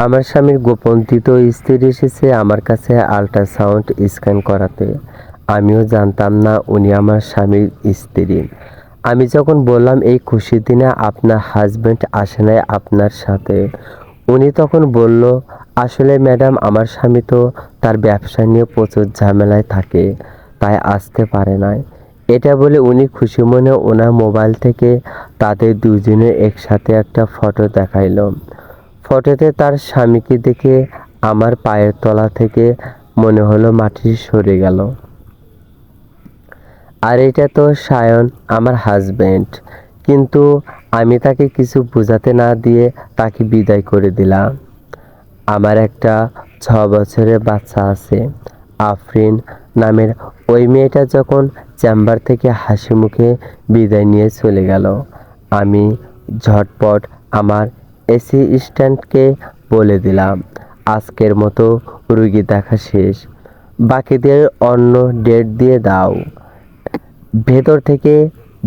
আমার স্বামীর গোপন তৃতীয় স্ত্রী এসেছে আমার কাছে আল্ট্রাসাউন্ড স্ক্যান করাতে। আমিও জানতাম না উনি আমার স্বামীর স্ত্রী। আমি যখন বললাম এই খুশির দিনে আপনার হাজবেন্ড আসে নাই আপনার সাথে, উনি তখন বলল, আসলে ম্যাডাম আমার স্বামী তো তার ব্যবসা নিয়ে প্রচুর ঝামেলায় থাকে, তাই আসতে পারে নাই। এটা বলে উনি খুশি মনে ওনার মোবাইল থেকে তাদের দুজনের একসাথে একটা ফটো দেখাইল। ফটোতে তার স্বামীকে দেখে আমার পায়ের তলা থেকে মনে হলো মাটি সরে গেল। আর এটা তো সায়ন, আমার হাজবেন্ড। কিন্তু আমি তাকে কিছু বোঝাতে না দিয়ে তাকে বিদায় করে দিলাম। আমার একটা 6 বছরের বাচ্চা আছে, আফরিন নামের। ওই মেয়েটা যখন চেম্বার থেকে হাসি মুখে বিদায় নিয়ে চলে গেল, আমি ঝটপট আমার অ্যাসিস্ট্যান্টকে বলে দিলাম, আজকের মতো রুগী দেখা শেষ, বাকিদের অন্য ডেট দিয়ে দাও। ভেতর থেকে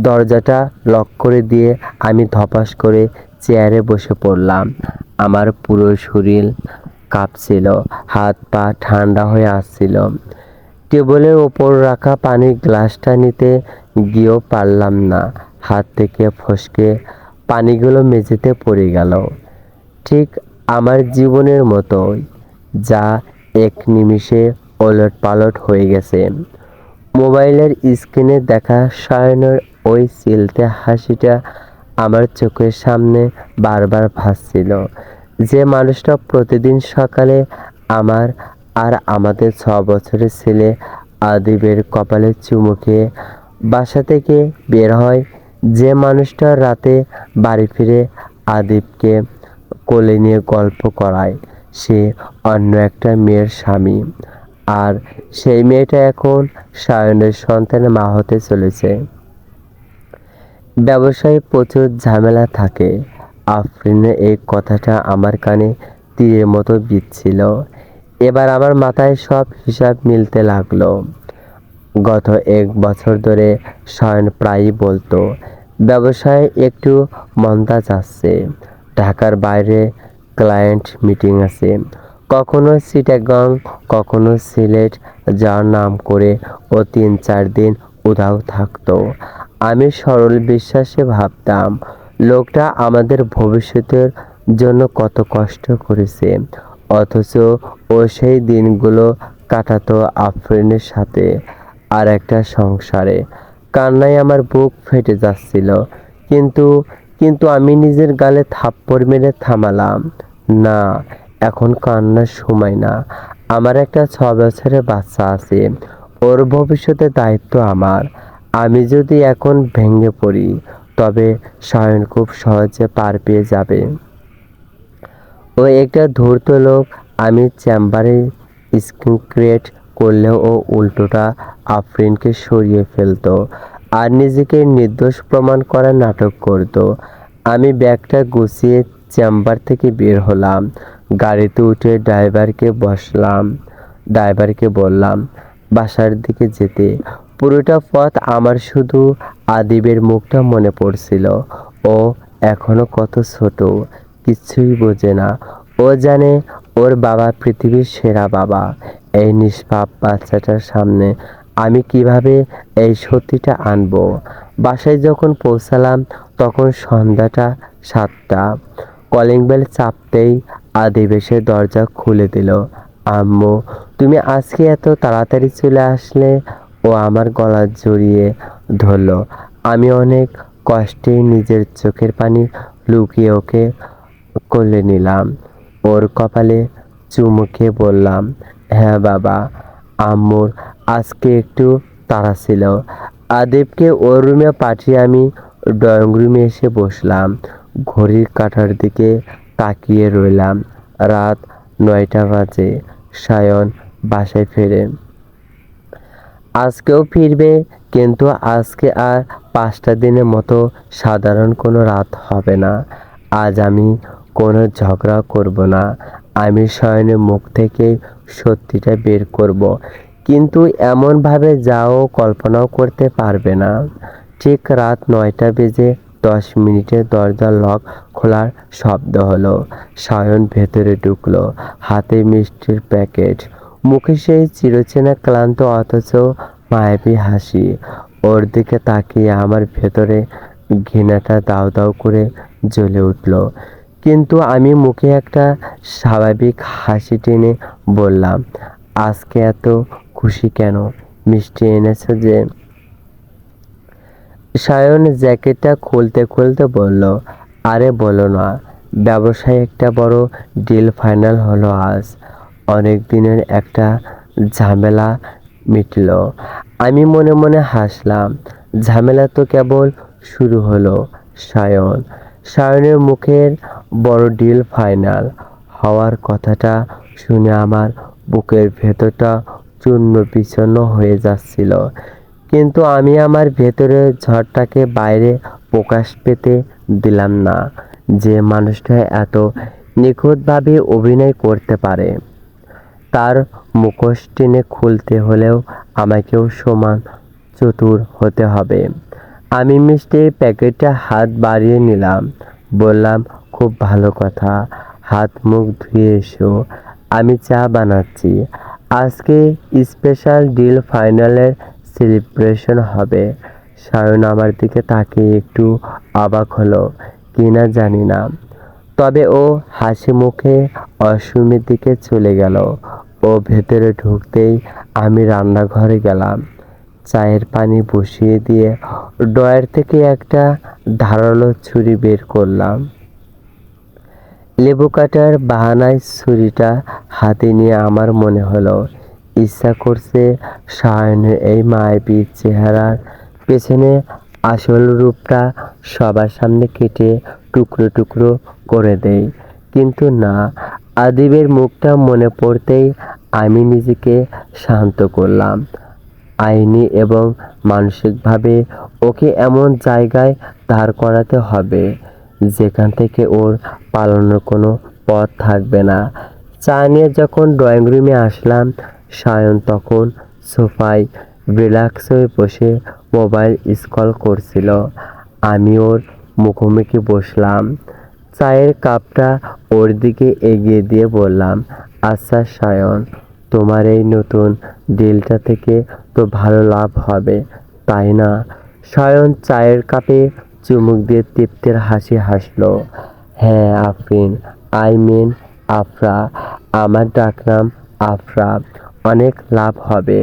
দরজাটা লক করে দিয়ে আমি ধপাস করে চেয়ারে বসে পড়লাম। আমার পুরো শরীর কাঁপছিল, হাত পা ঠান্ডা হয়ে আসছিল। টেবিলের ওপর রাখা পানির গ্লাসটা নিতে গিয়েও পারলাম না, হাত থেকে ফসকে পানিগুলো মেঝেতে পড়ে গেল। ঠিক আমার জীবনের মতোই, যা এক নিমিষে ওলটপালট হয়ে গেছে। মোবাইলের স্ক্রিনে দেখা সায়নের ওই চিলতে হাসিটা আমার চোখের সামনে বারবার ভাসছিল। যে মানুষটা প্রতিদিন সকালে আমার আর আমাদের 6 বছরের ছেলে আদিবের কপালে চুমু খেয়ে বাসা থেকে বের হয়, যে মানুষটা রাতে বাড়ি ফিরে আদিবকে কোলে নিয়ে গল্প করায়, সে অন্য একটা মেয়ের স্বামী। আর সেই মেয়েটা এখন সায়নের সন্তানের মা হতে চলেছে। ব্যবসায় প্রচুর ঝামেলা থাকে। আফরিনের এই কথাটা আমার কানে তীরের মতো বিঁধছিল। এবার আমার মাথায় সব হিসাব মিলতে লাগলো। গত 1 বছর ধরে সায়ন প্রায়ই বলতো, ব্যবসায় একটু মন্দা যাচ্ছে, ঢাকার বাইরে ক্লায়েন্ট মিটিং আছে। কখনো চিটাগং, কখনো সিলেট যাওয়ার নাম করে ও 3-4 দিন উধাও থাকতো। আমি সরল বিশ্বাসে ভাবতাম, লোকটা আমাদের ভবিষ্যতের জন্য কত কষ্ট করেছে, অথচ ও সেই দিনগুলো কাটাতো আফরিনের সাথে আর একটা সংসারে। কান্নায় আমার বুক ফেটে যাচ্ছিল, কিন্তু কিন্তু আমি নিজের গালে থাপ্পড় মেরে থামালাম। না, এখন কান্নার সময় না। আমার একটা 6 বছরের বাচ্চা আছে, ওর ভবিষ্যতের দায়িত্ব আমার। আমি যদি এখন ভেঙে পড়ি, তবে সায়ন খুব সহজে পার পেয়ে যাবে। ও একটা ধূর্ত লোক। আমি চেম্বারে স্ক্রিন ক্রিয়েট করলেও ও উল্টোটা আফরিনকে সরিয়ে ফেলতো আর নিজেকে নির্দোষ প্রমাণ করার নাটক করত। আমি ব্যাগটা গুছিয়ে চেম্বার থেকে বের হলাম, গাড়িতে উঠে ড্রাইভারকে বললাম বাসার দিকে যেতে। পুরোটা পথ আমার শুধু আদিবের মুখটা মনে পড়ছিল। ও এখনো কত ছোট, কিচ্ছুই বোঝে না। ও জানে ওর বাবা পৃথিবীর সেরা বাবা। এই নিষ্পাপ বাচ্চাটার সামনে আমি কিভাবে এই সত্যিটা আনবো? বাসায় যখন পৌঁছালাম তখন সন্ধ্যাটা 7টা। কলিং বেল চাপতেই আদিব এসে দরজা খুলে দিল। আম্মু, তুমি আজকে এত তাড়াতাড়ি চলে আসলে? ও আমার গলা জড়িয়ে ধরল। আমি অনেক কষ্টে নিজের চোখের পানি লুকিয়ে ওকে কোলে নিলাম। ওর কপালে চুমু খেয়ে বললাম, হ্যাঁ বাবা। আম্মুর আজকে একটু তাড়া ছিল। আদিবকে ওর রুমে পাঠিয়ে আমি ড্রয়িং রুমে এসে বসলাম। ঘড়ির কাঁটার দিকে তাকিয়ে রইলাম। রাত 9টা বাজে। সায়ন বাসায় ফেরে। আজকেও ফিরবে, কিন্তু আজকে আর 5টা দিনের মতো সাধারণ কোনো রাত হবে না। আজ আমি কোনো ঝগড়া করব না। আমি সায়নের মুখ থেকে সত্যিটা বের করব, কিন্তু এমনভাবে যা ও কল্পনাও করতে পারবে না। ঠিক রাত 9টা বেজে 10 মিনিটে দরজার লক খোলার শব্দ হলো। সায়ন ভেতরে ঢুকলো, হাতে মিষ্টির প্যাকেট, মুখে সেই চিরচেনা ক্লান্ত অথচ মায়াবী হাসি। ওর দিকে তাকিয়ে আমার ভেতরে ঘৃণাটা দাউ দাউ করে জ্বলে উঠল। কিন্তু আমি মুখে একটা স্বাভাবিক হাসি টেনে বললাম, আজকে এত খুশি কেন? মিষ্টি এনেছো যে? সায়ন জ্যাকেটটা খুলতে খুলতে বলল, আরে বলো না, ব্যবসায় একটা বড় ডিল ফাইনাল হলো আজ। অনেক দিনের একটা ঝামেলা মিটল। আমি মনে মনে হাসলাম। ঝামেলা তো কেবল শুরু হলো। সায়নের মুখের বড় ডিল ফাইনাল হওয়ার কথাটা শুনে আমার বুকের ভেতরটা চূর্ণ বিচূর্ণ হয়ে যাচ্ছিল। কিন্তু আমি আমার ভেতরের ঝড়টাকে বাইরে প্রকাশ পেতে দিলাম না। যে মানুষটা এত নিখুঁতভাবে অভিনয় করতে পারে, তার মুখোশ টেনে খুলতে হলেও আমাকেও সমান চতুর হতে হবে। আমি মিষ্টির প্যাকেটটা হাত বাড়িয়ে নিলাম, বললাম, খুব ভালো কথা, হাত মুখ ধুয়ে এসো, আমি চা বানাচ্ছি। আজকে স্পেশাল ডিল ফাইনালের সেলিব্রেশন হবে। সায়ন আমার দিকে তাকিয়ে একটু অবাক হলো কিনা জানি না, তবে ও হাসি মুখে অশ্বিনীর দিকে চলে গেল। ও ভেতরে ঢুকতেই আমি রান্নাঘরে গেলাম। চায়ের পানি বসিয়ে দিয়ে ড্রয়ার থেকে একটা ধারালো ছুরি বের করলাম। লেবু কাটার বাহানায় ছুরিটা হাতে নিয়ে আমার মনে হলো ইচ্ছা করছে সায়নের এই মায়াবী চেহারার পেছনে আসল রূপটা সবার সামনে কেটে টুকরো টুকরো করে দেই। কিন্তু না, আদিবের মুখটা মনে পড়তেই আমি নিজেকে শান্ত করলাম। আইনি এবং মানসিকভাবে ওকে এমন জায়গায় দাঁড় করাতে হবে যেখান থেকে ওর পালানোর কোনো পথ থাকবে না। চা নিয়ে যখন ড্রয়িং রুমে আসলাম, সায়ন তখন সোফায় রিল্যাক্স হয়ে বসে মোবাইল স্ক্রল করছিল। আমি ওর মুখোমুখি বসলাম, চায়ের কাপটা ওর দিকে এগিয়ে দিয়ে বললাম, আচ্ছা সায়ন, তোমার এই নতুন ডিলটা থেকে তো ভালো লাভ হবে, তাই না? সায়ন চায়ের কাপে চুমুক দিয়ে তৃপ্তির হাসি হাসলো। হ্যাঁ আফরিন, আই মিন আফরা, আমার ডাকনাম আফরা। অনেক লাভ হবে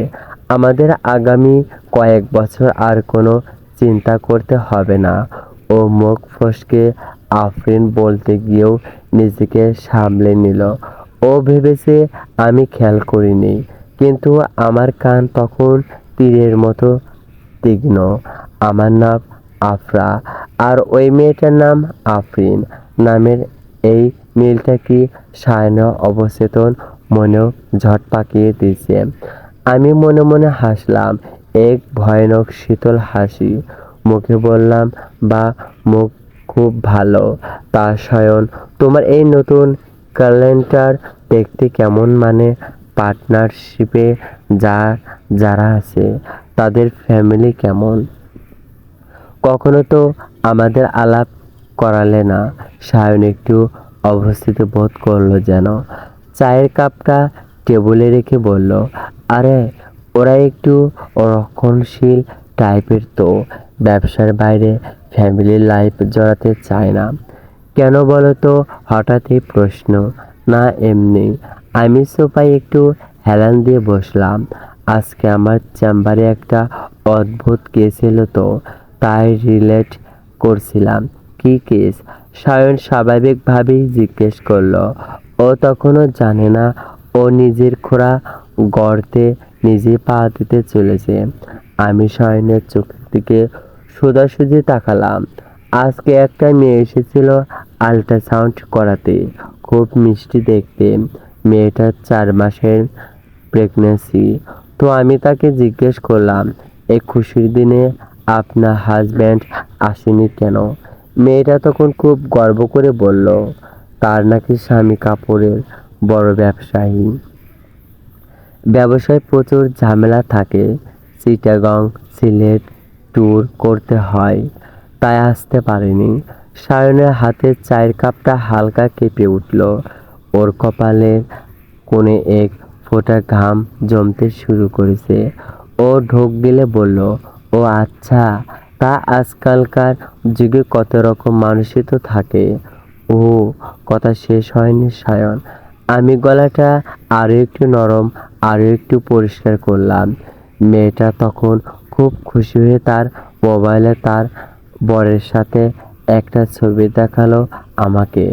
আমাদের, আগামী কয়েক বছর আর কোনো চিন্তা করতে হবে না। ও মুখ ফসকে আফরিন বলতে গিয়েও নিজেকে সামলে নিল। ও ভেবেছে আমি খেয়াল করিনি, কিন্তু আমার কান তখন তীরের মতো তীক্ষ্ণ। আমার নাম আফরা আর ওই মেয়েটার নাম আফরিন। নামের এই মিলটা কি সায়নের অবচেতন মনেও ঝড় পাকিয়ে দিয়েছে। আমি মনে মনে হাসলাম, এক ভয়ানক শীতল হাসি। মুখে বললাম, বা মুখ খুব ভালো। তা সায়ন, তোমার এই নতুন ক্যালেন্ডার দেখতে কেমন? মানে পার্টনারশিপে যারা আছে তাদের ফ্যামিলি কেমন? কখনো তো আমাদের আলাপ করালে না। সায়ন একটু অবস্থিত বোধ করলো যেন। চায়ের কাপটা টেবিলে রেখে বলল, আরে ওরা একটু রক্ষণশীল টাইপের তো, ব্যবসার বাইরে ফ্যামিলি লাইফ জড়াতে চায় না। কেন বলো তো? হঠাৎ এই প্রশ্ন। না এমনি। আমি সোফায় একটু হেলান দিয়ে বসলাম। আজকে আমার চেম্বারে একটা অদ্ভুত কেস এলো তো, তাই রিলেট করছিলাম। কি কেস? সায়ন স্বাভাবিকভাবেই জিজ্ঞেস করলো। ও তখনও জানে না ও নিজের খোঁড়া গর্তে নিজে পা দিতে চলেছে। আমি সায়নের চোখের দিকে সোজাসুজি তাকালাম। আজকে একটা মেয়ে এসেছিল আল্ট্রাসাউন্ড করাতে, খুব মিষ্টি দেখতে। মেয়েটার 4 মাসের প্রেগন্যান্সি। তো আমি তাকে জিজ্ঞেস করলাম, এই খুশির দিনে আপনার হাজব্যান্ড আসেনি কেন? মেয়েটা তখন খুব গর্ব করে বলল, তার নাকি স্বামী কাপড়ের বড় ব্যবসায়ী। ব্যবসায় প্রচুর ঝামেলা থাকে, চিটাগং সিলেট ট্যুর করতে হয়, তাই আসতে পারেনি। সায়নের হাতের চায়ের কাপটা হালকা কেঁপে উঠল। ওর কপালের কোণে এক ফোঁটা ঘাম জমতে শুরু করেছে। ও ঢোক গিলে বলল, ও আচ্ছা, তা আজকালকার যুগে কত রকম মানুষই তো থাকে। ও কথা শেষ হয়নি সায়ন। আমি গলাটা আরো একটু নরম, আরো একটু পরিষ্কার করলাম। মেয়েটা তখন খুব খুশি হয়ে তার মোবাইলে তার বরের সাথে একটা ছবি দেখালো আমাকে।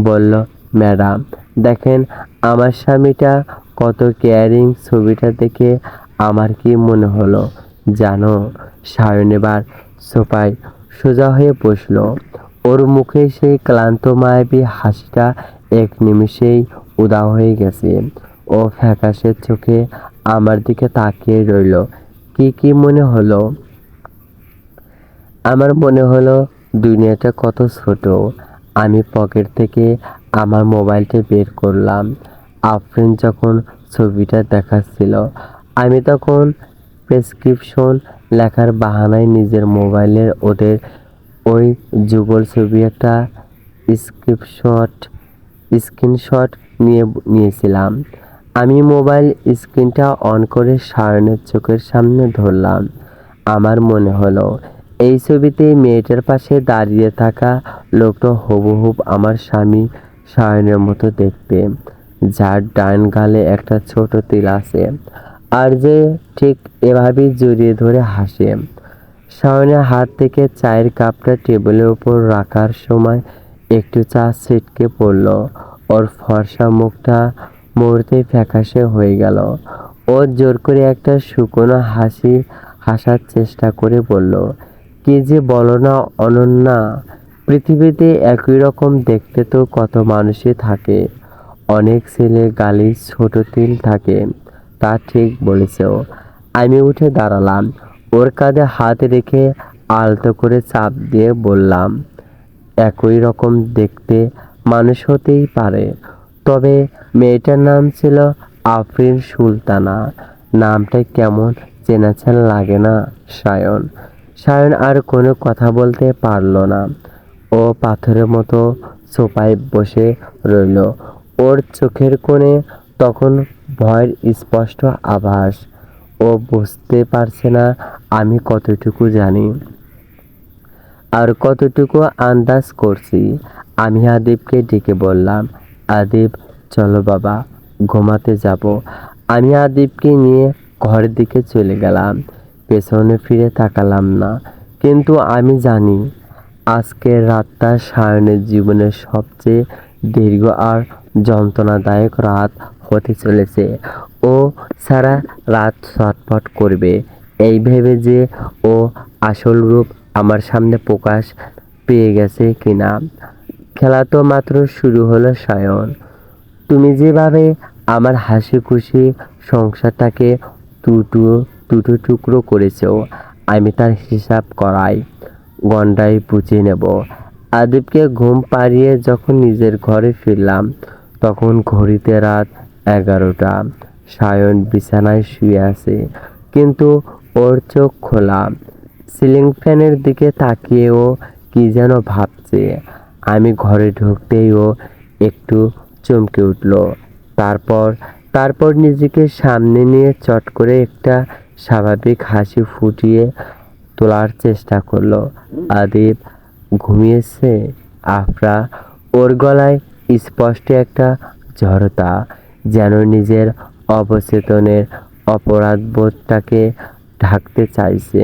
বলল, ম্যাডাম দেখেন আমার স্বামীটা কত কেয়ারিং। ছবিটা দেখে আমার কি মনে হলো জানো? সায়ন এবার সোফায় সোজা হয়ে বসলো। ওর মুখে সেই ক্লান্ত মায়াবী হাসিটা এক নিমিষেই উধাও হয়ে গেছে। ও ফ্যাকাশে চোখে আমার দিকে তাকিয়ে রইল। কি মনে হলো? আমার মনে হলো দুনিয়াটা কত ছোট। আমি পকেট থেকে আমার মোবাইলটা বের করলাম। আফরিন যখন ছবিটা দেখাচ্ছিল, আমি তখন প্রেসক্রিপশন লেখার বাহানায় নিজের মোবাইলের ওদের ওই যুগল ছবি একটা স্ক্রিনশট নিয়েছিলাম। আমি মোবাইল স্ক্রিনটা অন করে সায়নের চোখের সামনে ধরলাম। আমার মনে হলো এই ছবিতে মেয়েটার পাশে দাঁড়িয়ে থাকা লোকটা হুবহু আমার স্বামী সায়নের মতো দেখতে, যার ডান গালে একটা ছোট তিল আছে, আর যে ঠিক এভাবেই জড়িয়ে ধরে হাসে। সায়নের হাত থেকে চায়ের কাপটা টেবিলের উপর রাখার সময় একটু চা ছিটকে পড়ল। ওর ফর্সা মুখটা মুহূর্তেই ফ্যাকাশে হয়ে গেল। ও জোর করে একটা শুকনো হাসার চেষ্টা করে বলল, কি যে বলো না অনন্যা, পৃথিবীতে একই রকম দেখতে তো কত মানুষই থাকে। অনেক ছেলে গালে ছোট তিল থাকে। তা ঠিক বলেছ। আমি উঠে দাঁড়ালাম। ওর কাঁধে হাত রেখে আলতো করে চাপ দিয়ে বললাম, একই রকম দেখতে মানুষ হতেই পারে, তবে মেয়েটার নাম ছিল আফরিন সুলতানা। নামটা কেমন চেনা চেনা লাগে না সায়ন? সায়ন আর কোনো কথা বলতে পারল না। ও পাথরের মতো সোফায় বসে রইল। ওর চোখের কোণে তখন ভয়ের স্পষ্ট আভাস। ও বুঝতে পারছে না আমি কতটুকু জানি আর কতটুকু আন্দাজ করছি। আমি আদিবকে ডেকে বললাম, আদিব চলো বাবা, ঘুমাতে যাব। আমি আদিবকে নিয়ে ঘরের দিকে চলে গেলাম। পেছনে ফিরে তাকালাম না। কিন্তু আমি জানি আজকের রাতটা সায়নের জীবনের সবচেয়ে দীর্ঘ আর যন্ত্রণাদায়ক রাত হতে চলেছে। ও সারা রাত ছটফট করবে এই ভেবে যে ও আসল রূপ আমার সামনে প্রকাশ পেয়ে গেছে কিনা। খেলা তো মাত্র শুরু হলো সায়ন। তুমি যেভাবে আমার হাসি খুশি সংসারটাকে দুটো টুকরো করেছো, আমি তার হিসাব করাই গন্ডায় বুঝে নেব। আদিবকে ঘুম পাড়িয়ে যখন নিজের ঘরে ফিরলাম, তখন ঘড়িতে রাত 11টা। সায়ন বিছানায় শুয়ে আছে, কিন্তু ওর চোখ খোলা। সিলিং ফ্যানের দিকে তাকিয়ে ও কি যেন ভাবছে। আমি ঘরে ঢুকতেই ও একটু চমকে উঠল। তারপর নিজেকে সামনে নিয়ে চট করে একটা স্বাভাবিক হাসি ফুটিয়ে তোলার চেষ্টা করলো। আদিব ঘুমিয়েছে? আফরা? ওর গলায় স্পষ্ট একটা জড়তা, যেন নিজের অবচেতনের অপরাধবোধটাকে ঢাকতে চাইছে।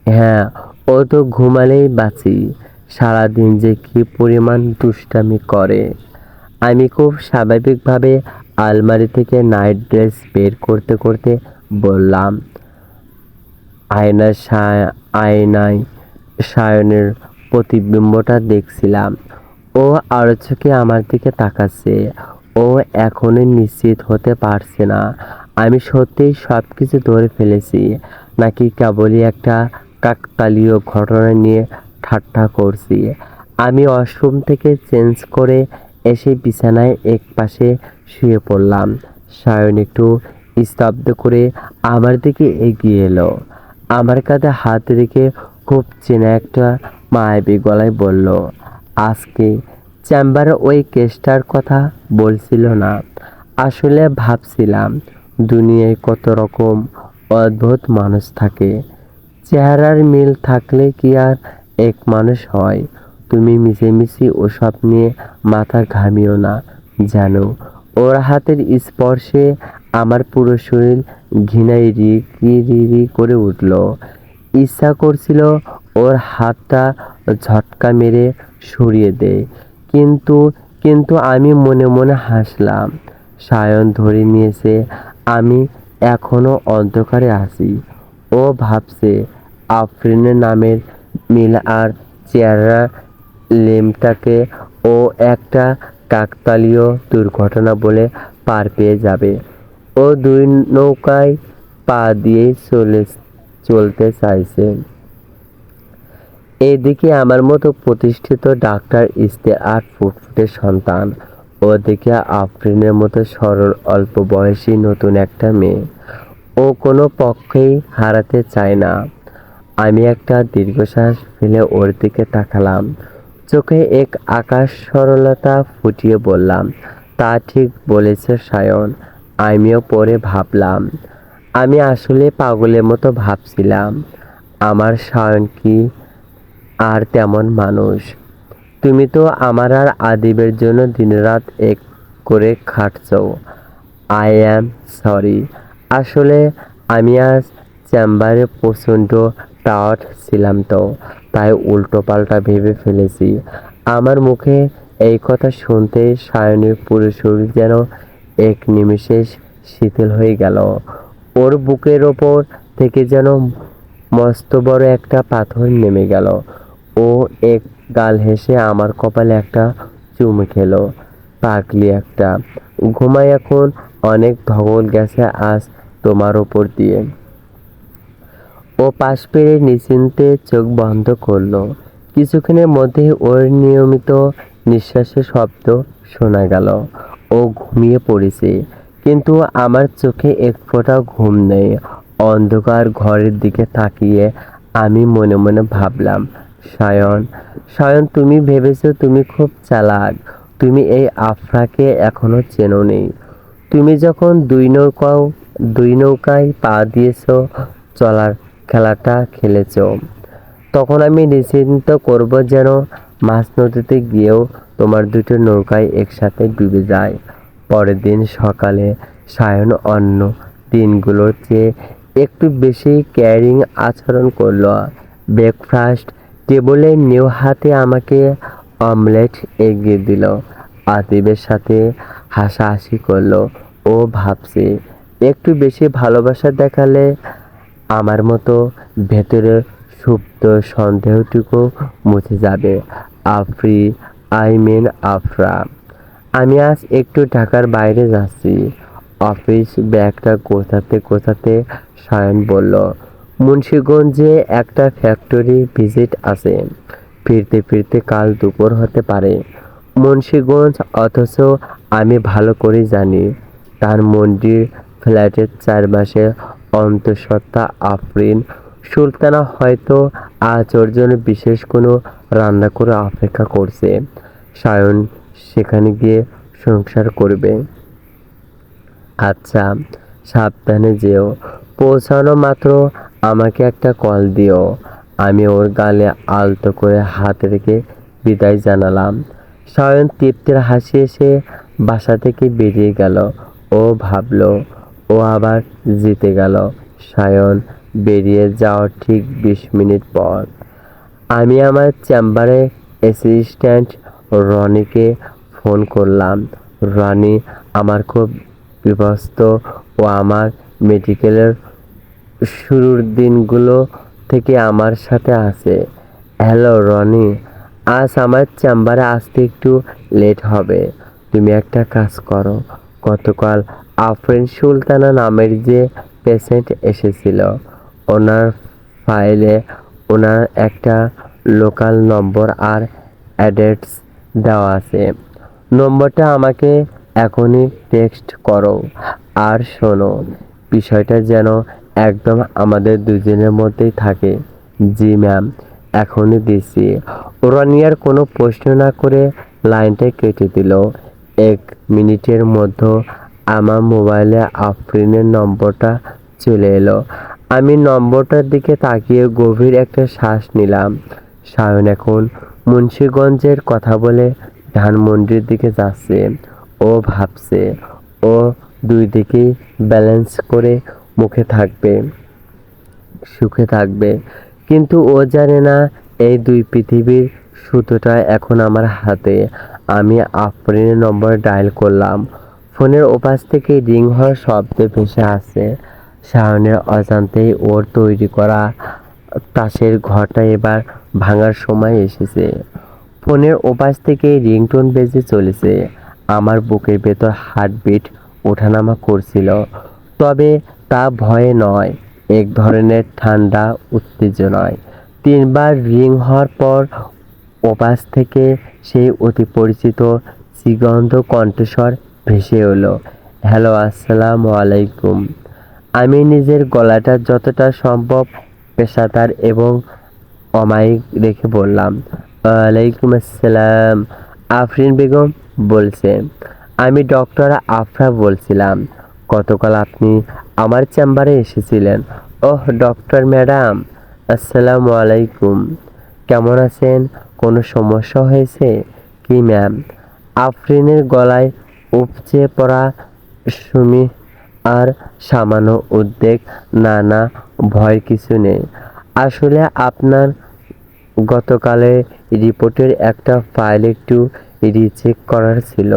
হ্যাঁ, ও তো ঘুমালেই বাঁচি। সারাদিন যে কি পরিমাণ দুষ্টামি করে। আমি খুব স্বাভাবিকভাবে আলমারি থেকে নাইট ড্রেস বের করতে করতে বললাম, আয়নায় সায়নের প্রতিবিম্বটা দেখছিলাম। ও আরো চোখে আমার দিকে তাকাচ্ছে। ও এখনো নিশ্চিত হতে পারছে না আমি সত্যিই সব কিছু ধরে ফেলেছি, নাকি কেবলই একটা কাকতালীয় ঘটনা নিয়ে ঠাট্টা করছি। আমি ওয়াশরুম থেকে চেঞ্জ করে এসে বিছানায় এক পাশে শুয়ে পড়লাম। সায়ন একটু স্তব্ধ করে আমার দিকে এগিয়ে এলো। আমার কাঁধে হাত রেখে খুব চেনা একটা মায়াবী গলায় বলল, আজকে চেম্বারে ওই কেসটার কথা বলছিল না? আসলে ভাবছিলাম দুনিয়ায় কত রকম অদ্ভুত মানুষ থাকে, চেহারার মিল থাকলে কি আর এক মানুষ হয়? তুমি মিশিমিশি ওসব নিয়ে মাথা ঘামিও না। জানো, ওর হাতের স্পর্শে আমার পুরো শরীর ঘৃণায় রি করে উঠল। ইচ্ছা করছিল ওর হাতটা ঝটকা মেরে সরিয়ে দেয়, কিন্তু কিন্তু আমি মনে মনে হাসলাম। সায়ন ধরে নিয়েছে আমি এখনো অন্ধকারে আছি। ও ভাবছে আফরিনের নামের মিল আর চেহারা লেমটাকে ও একটা কাকতালীয় দুর্ঘটনা বলে পার পেয়ে যাবে। ও দুই নৌকায় পা দিয়ে চলতে চাইছে। এদিকে আমার মতো প্রতিষ্ঠিত ডাক্তার স্ত্রী আর ফুটফুটে সন্তান, ওদিকে আফরিনের মতো সরল অল্প বয়সী নতুন একটা মেয়ে। ও কোনো পক্ষেই হারাতে চায় না। আমি একটা দীর্ঘশ্বাস ফেলে ওর দিকে তাকালাম, চোখে এক আকাশ সরলতা ফুটিয়ে বললাম, তা ঠিক বলেছে সায়ন। আমিও পরে ভাবলাম, আমি আসলে পাগলের মতো ভাবছিলাম, আমার সায়ন কি আর তেমন মানুষ? তুমি তো আমার আর আদিবের জন্য দিনরাত এক করে খাটছো। I am sorry. আসলে আমি আজ চেম্বারে প্রচণ্ড টায়ার্ড ছিলাম, তো তাই উল্টো পাল্টা ভেবে ফেলেছি। আমার মুখে এই কথা শুনতে সায়নের পুরো শরীর যেন এক নিমেষে শিথিল হয়ে গেল। ওর বুকের ওপর থেকে যেন মস্ত বড় একটা পাথর নেমে গেল। ও এক গাল হেসে আমার কপালে একটা চুমু খেলো। পাগলি একটা, ঘুমাই এখন, অনেক ধকল গেছে আজ তোমার ওপর দিয়ে। ও পাশ পেরে নিশ্চিন্তে চোখ বন্ধ করলো। কিছুক্ষণের মধ্যে ওর নিয়মিত নিঃশ্বাসের শব্দ শোনা গেল। ও ঘুমিয়ে পড়েছে, কিন্তু আমার চোখে এক ফোঁটা ঘুম নেই। অন্ধকার ঘরের দিকে তাকিয়ে আমি মনে মনে ভাবলাম, সায়ন, সায়ন, তুমি ভেবেছো তুমি খুব চালাক। তুমি এই আফরাকে এখনো চেনোনি। তুমি যখন দুই নৌকায় পা দিয়েছো, চলার খেলাটা খেলেছো, তখন আমি নিশ্চিন্ত করব যেন মাঝ নদীতে গিয়েও তোমার দুটো নৌকায় একসাথে ডুবে যায়। পরের দিন সকালে সায়ন অন্য দিনগুলোর চেয়ে একটু বেশি কেয়ারিং আচরণ করলো। ব্রেকফাস্ট টেবিলে নিউ হাতে আমাকে অমলেট এগিয়ে দিল। আতিবের সাথে হাসাহাসি করলো। ও ভাবছে একটু বেশি ভালোবাসা দেখালে আমার মতো ভেতরে সুপ্ত সন্দেহটুকু মুছে যাবে। আফরি, আই মিন আফরা, আমি আজ একটু ঢাকার বাইরে যাচ্ছি। অফিস ব্যাগটা গোছাতে গোছাতে সায়ন বলল, মুন্সিগঞ্জে একটা ফ্যাক্টরি ভিজিট আছে, ফিরতে ফিরতে কাল দুপুর হতে পারে। মুন্সিগঞ্জ, অথচ আমি ভালো করে জানি তার মন্দির ফ্ল্যাটের চারপাশে অন্তঃসত্ত্বা আফরিন সুলতানা হয়তো আজ ওর জন্য বিশেষ কোনো রান্না করে অপেক্ষা করছে। সায়ন সেখানে গিয়ে সংসার করবে। আচ্ছা, সাবধানে যেও। পৌঁছানো মাত্র আমাকে একটা কল দিও। আমি ওর গালে আলতো করে হাত রেখে বিদায় জানালাম। সায়ন তৃপ্তির হাসি এসে বাসা থেকে বেরিয়ে গেল। ও ভাবলো ও আবার জিতে গেল। সায়ন বেরিয়ে যাওয়ার ঠিক 20 মিনিট পর আমি আমার চেম্বারে অ্যাসিস্ট্যান্ট রনিকে ফোন করলাম। রনি আমার খুব বিশ্বস্ত ও আমার মেডিকেলের শুরুর দিনগুলো থেকে আমার সাথে আছে। হ্যালো রনি, আজ আমার চেম্বারে আসতে একটু লেট হবে। তুমি একটা কাজ করো, গতকাল আফরিন সুলতানা নামের যে পেশেন্ট এসেছিল, ওনার ফাইলে ওনার একটা লোকাল নম্বর আর অ্যাড্রেস দেওয়া আছে। নম্বরটা আমাকে এখনই টেক্সট করো। আর শোনো, বিষয়টা যেন একদম আমাদের দুজনের মধ্যেই থাকে। জি ম্যাম, এখনই দিছি। রানিয়ার কোনো প্রশ্ন না করে লাইনটা কেটে দিল। 1 মিনিটের মধ্যে আমার মোবাইলে আফরিনের নম্বরটা চলে এলো। আমি নম্বরটার দিকে তাকিয়ে গভীর একটা শ্বাস নিলাম। সায়ন এখন মুন্সিগঞ্জের কথা বলে ধানমন্ডির দিকে যাচ্ছে। ও ভাবছে ও দুই দিকেই ব্যালেন্স করে সুখে থাকবে, কিন্তু ও জানে না এই দুই পৃথিবীর সুতোটা এখন আমার হাতে। আমি আফরিনের নম্বর ডায়াল করলাম। ফোনের ওপাশ থেকে রিং হওয়ার শব্দ ভেসে আসে। সায়নের অজান্তেই ওর তৈরি করা তাসের ঘরটা এবার ভাঙার সময় এসেছে। ফোনের ওপাশ থেকে রিংটোন বেজে চলেছে। আমার বুকের ভেতর হার্টবিট ওঠানামা করছিল, তবে তা ভয়ে নয়, এক ধরনের ঠান্ডা উত্তেজনায়। 3বার রিং হওয়ার পর ওপাশ থেকে সেই অতি পরিচিত শ্রীগন্ধ কণ্ঠস্বর ভেসে এলো, হ্যালো, আসসালামু আলাইকুম। আমি নিজের গলাটা যতটা সম্ভব পেশাদার এবং অমায়িক রেখে বললাম, ওয়ালাইকুম আসসালাম। আফরিন বেগম বলছেন? আমি ডক্টর আফরা বলছিলাম। গতকাল আপনি আমার চেম্বারে এসেছিলেন। ওহ ডক্টর ম্যাডাম, আসসালামু আলাইকুম। কেমন আছেন? কোনো সমস্যা হয়েছে কি ম্যাম? আফরিনের গলায় উপচে পড়া সুমি আর সামান্য উদ্বেগ। না না, ভয়ের কিছু নেই। আসলে আপনার গতকালের রিপোর্টের একটা ফাইল একটু রিচেক করার ছিল,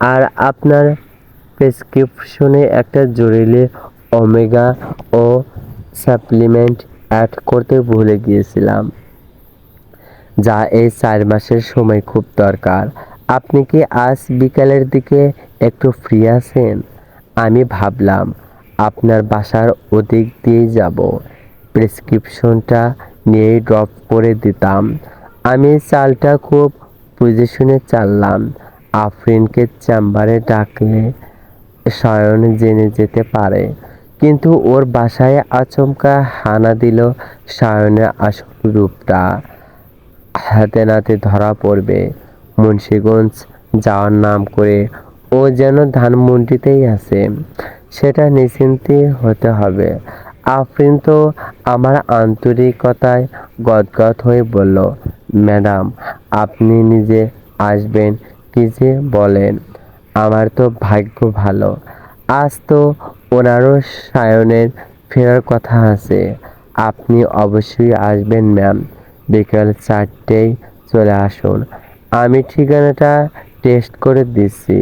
আর আপনার প্রেসক্রিপশনে একটা জরুরি ওমেগা ও সাপ্লিমেন্ট অ্যাড করতে ভুলে গিয়েছিলাম, যা এই 4 মাসের সময় খুব দরকার। আপনি কি আজ বিকালের দিকে একটু ফ্রি আছেন? আমি ভাবলাম আপনার বাসার ওদিক দিয়েই যাব, প্রেসক্রিপশনটা নিয়েই ড্রপ করে দিতাম। আমি চালটা খুব বুঝে শুনে চাললাম। আফরিনকে চেম্বারে ডাকলে সায়ন জেনে যেতে পারে, কিন্তু ওর বাসায় আচমকা হানা দিল সায়নের আসল রূপটা। হাতে নাতে ধরা পড়বে। মুন্সিগঞ্জ যাওয়ার নাম করে ও যেন ধানমন্ডিতেই আছে, সেটা নিশ্চিন্তে হতে হবে। আফরিন তো আমার আন্তরিকতায় গদগদ হয়ে বলল, ম্যাডাম, আপনি নিজে আসবেন কি যে বলেন! আমার তো ভাগ্য ভালো, আজ তো ওনারও সায়নের ফেরার কথা আছে। আপনি অবশ্যই আসবেন ম্যাম, বিকাল 4টেয় চলে আসুন। আমি ঠিকানাটা টেক্সট করে দিচ্ছি।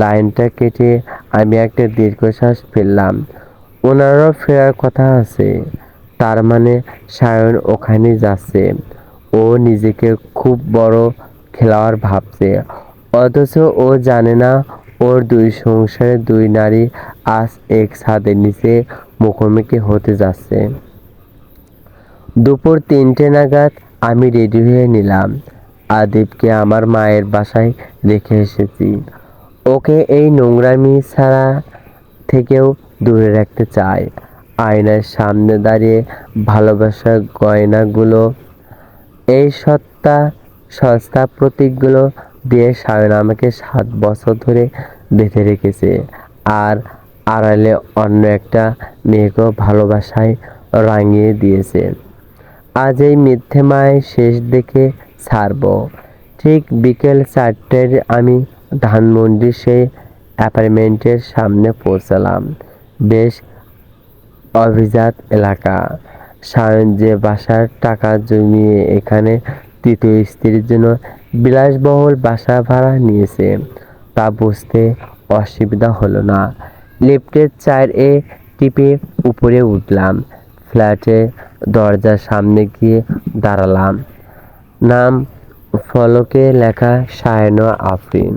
লাইনটা কেটে আমি একটা দীর্ঘশ্বাস ফেললাম। ওনারও ফেরার কথা আছে, তার মানে সায়ন ওখানেই যাচ্ছে। ও নিজেকে খুব বড় খেলোয়াড় ভাবছে, অথচ ও জানে না ওর 2 সংসারের 2 নারী আজ এক ছাদের নিচে মুখোমুখি হতে যাচ্ছে। দুপুর 3টে নাগাদ আমি রেডি হয়ে নিলাম। আদিবকে আমার মায়ের বাসায় রেখে এসেছি। ওকে এই নোংরামি ছাড়া থেকেও দূরে রাখতে চাই। আয়নার সামনে দাঁড়িয়ে ভালোবাসার গয়নাগুলো, এই সস্তা প্রতীকগুলো দিয়ে সায়ন আমাকে 7 বছর ধরে বেঁধে রেখেছে, আর আড়ালে অন্য একটা মেয়েকেও ভালোবাসায় রাঙিয়ে দিয়েছে। আজ এই মিথ্যে মায়ের শেষ দেখে ছাড়ব। ঠিক বিকেল 4টের আমি ধানমন্ডির সেই অ্যাপার্টমেন্টের সামনে পৌঁছালাম। বেশ অভিজাত এলাকা। সায়ন যে বাসার টাকা জমিয়ে এখানে 3য় স্ত্রীর জন্য বিলাসবহুল বাসা ভাড়া নিয়েছে, তা বুঝতে অসুবিধা হলো না। লিফটের 4 টিপে উপরে উঠলাম। ফ্ল্যাটের দরজার সামনে গিয়ে দাঁড়ালাম। নাম ফলকে লেখা সায়ন আফরিন।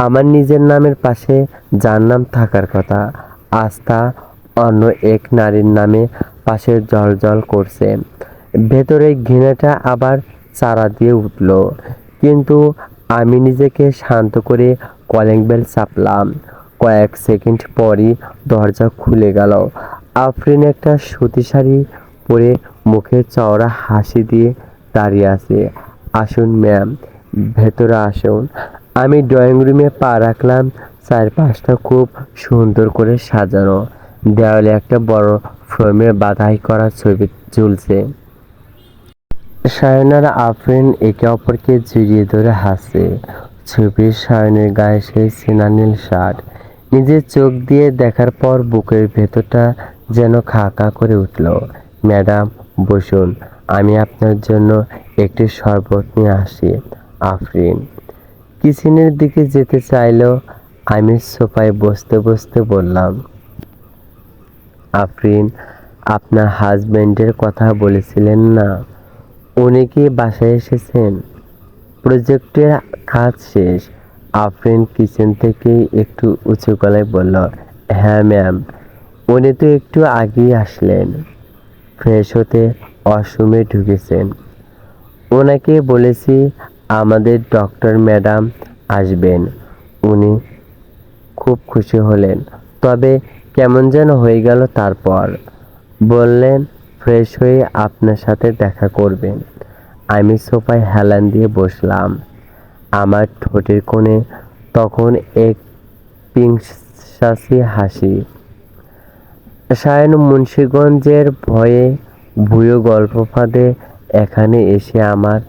আমার নিজের নামের পাশে যার নাম থাকার কথা, আজ তা অন্য এক নারীর নামে পাশে জ্বলজ্বল করছে। ভেতরে ঘৃণাটা আবার চারা দিয়ে উঠল, কিন্তু আমি নিজেকে শান্ত করে কলিং বেল চাপলাম। কয়েক সেকেন্ড পরই দরজা খুলে গেল। আফরিন একটা সুতি শাড়ি পরে মুখে চওড়া হাসি দিয়ে দাঁড়িয়ে আছে। আসুন ম্যাম, ভেতরে আসুন। আমি ড্রয়িং রুমে পা রাখলাম। চারপাশটা খুব সুন্দর করে সাজানো। দেওয়ালে একটা বড় ফ্রেমে বাঁধাই করা ছবি ঝুলছে। সায়ন আর আফরিন একে অপরকে জড়িয়ে ধরে হাসে। ছবির সায়নের গায়ে সেই চেনা নীল শার্ট। নিজের চোখ দিয়ে দেখার পর বুকের ভেতরটা যেন খা খা করে উঠল। ম্যাডাম বসুন, আমি আপনার জন্য একটি শরবত নিয়ে আসি। আফরিন কিচেনের দিকে যেতে চাইলো। আমি সোফায় বসতে বসতে বললাম, আফরিন, আপনার হাজবেন্ডের কথা বলেছিলেন না? উনি কি বাসায় এসেছেন? প্রজেক্টের কাজ শেষ। আফরিন কিচেন থেকে একটু উঁচু গলায় বলল, হ্যাঁ ম্যাম, উনি তো একটু আগেই আসলেন। ফ্রেশ হতে ওয়াশরুমে ঢুকেছেন। ওনাকে বলেছি আমাদের ডক্টর ম্যাডাম আসবেন। উনি খুব খুশি হলেন, তবে কেমন যেন হয়ে গেল। তারপর বললেন ফ্রেশ হয়ে আপনার সাথে দেখা করবেন। আমি সোফায় হেলান দিয়ে বসলাম। আমার ঠোঁটের কোণে তখন এক পিংসাসি হাসি। সায়ন মুন্সিগঞ্জের ভুয়ো গল্প ফাঁদে এখানে এসে আমার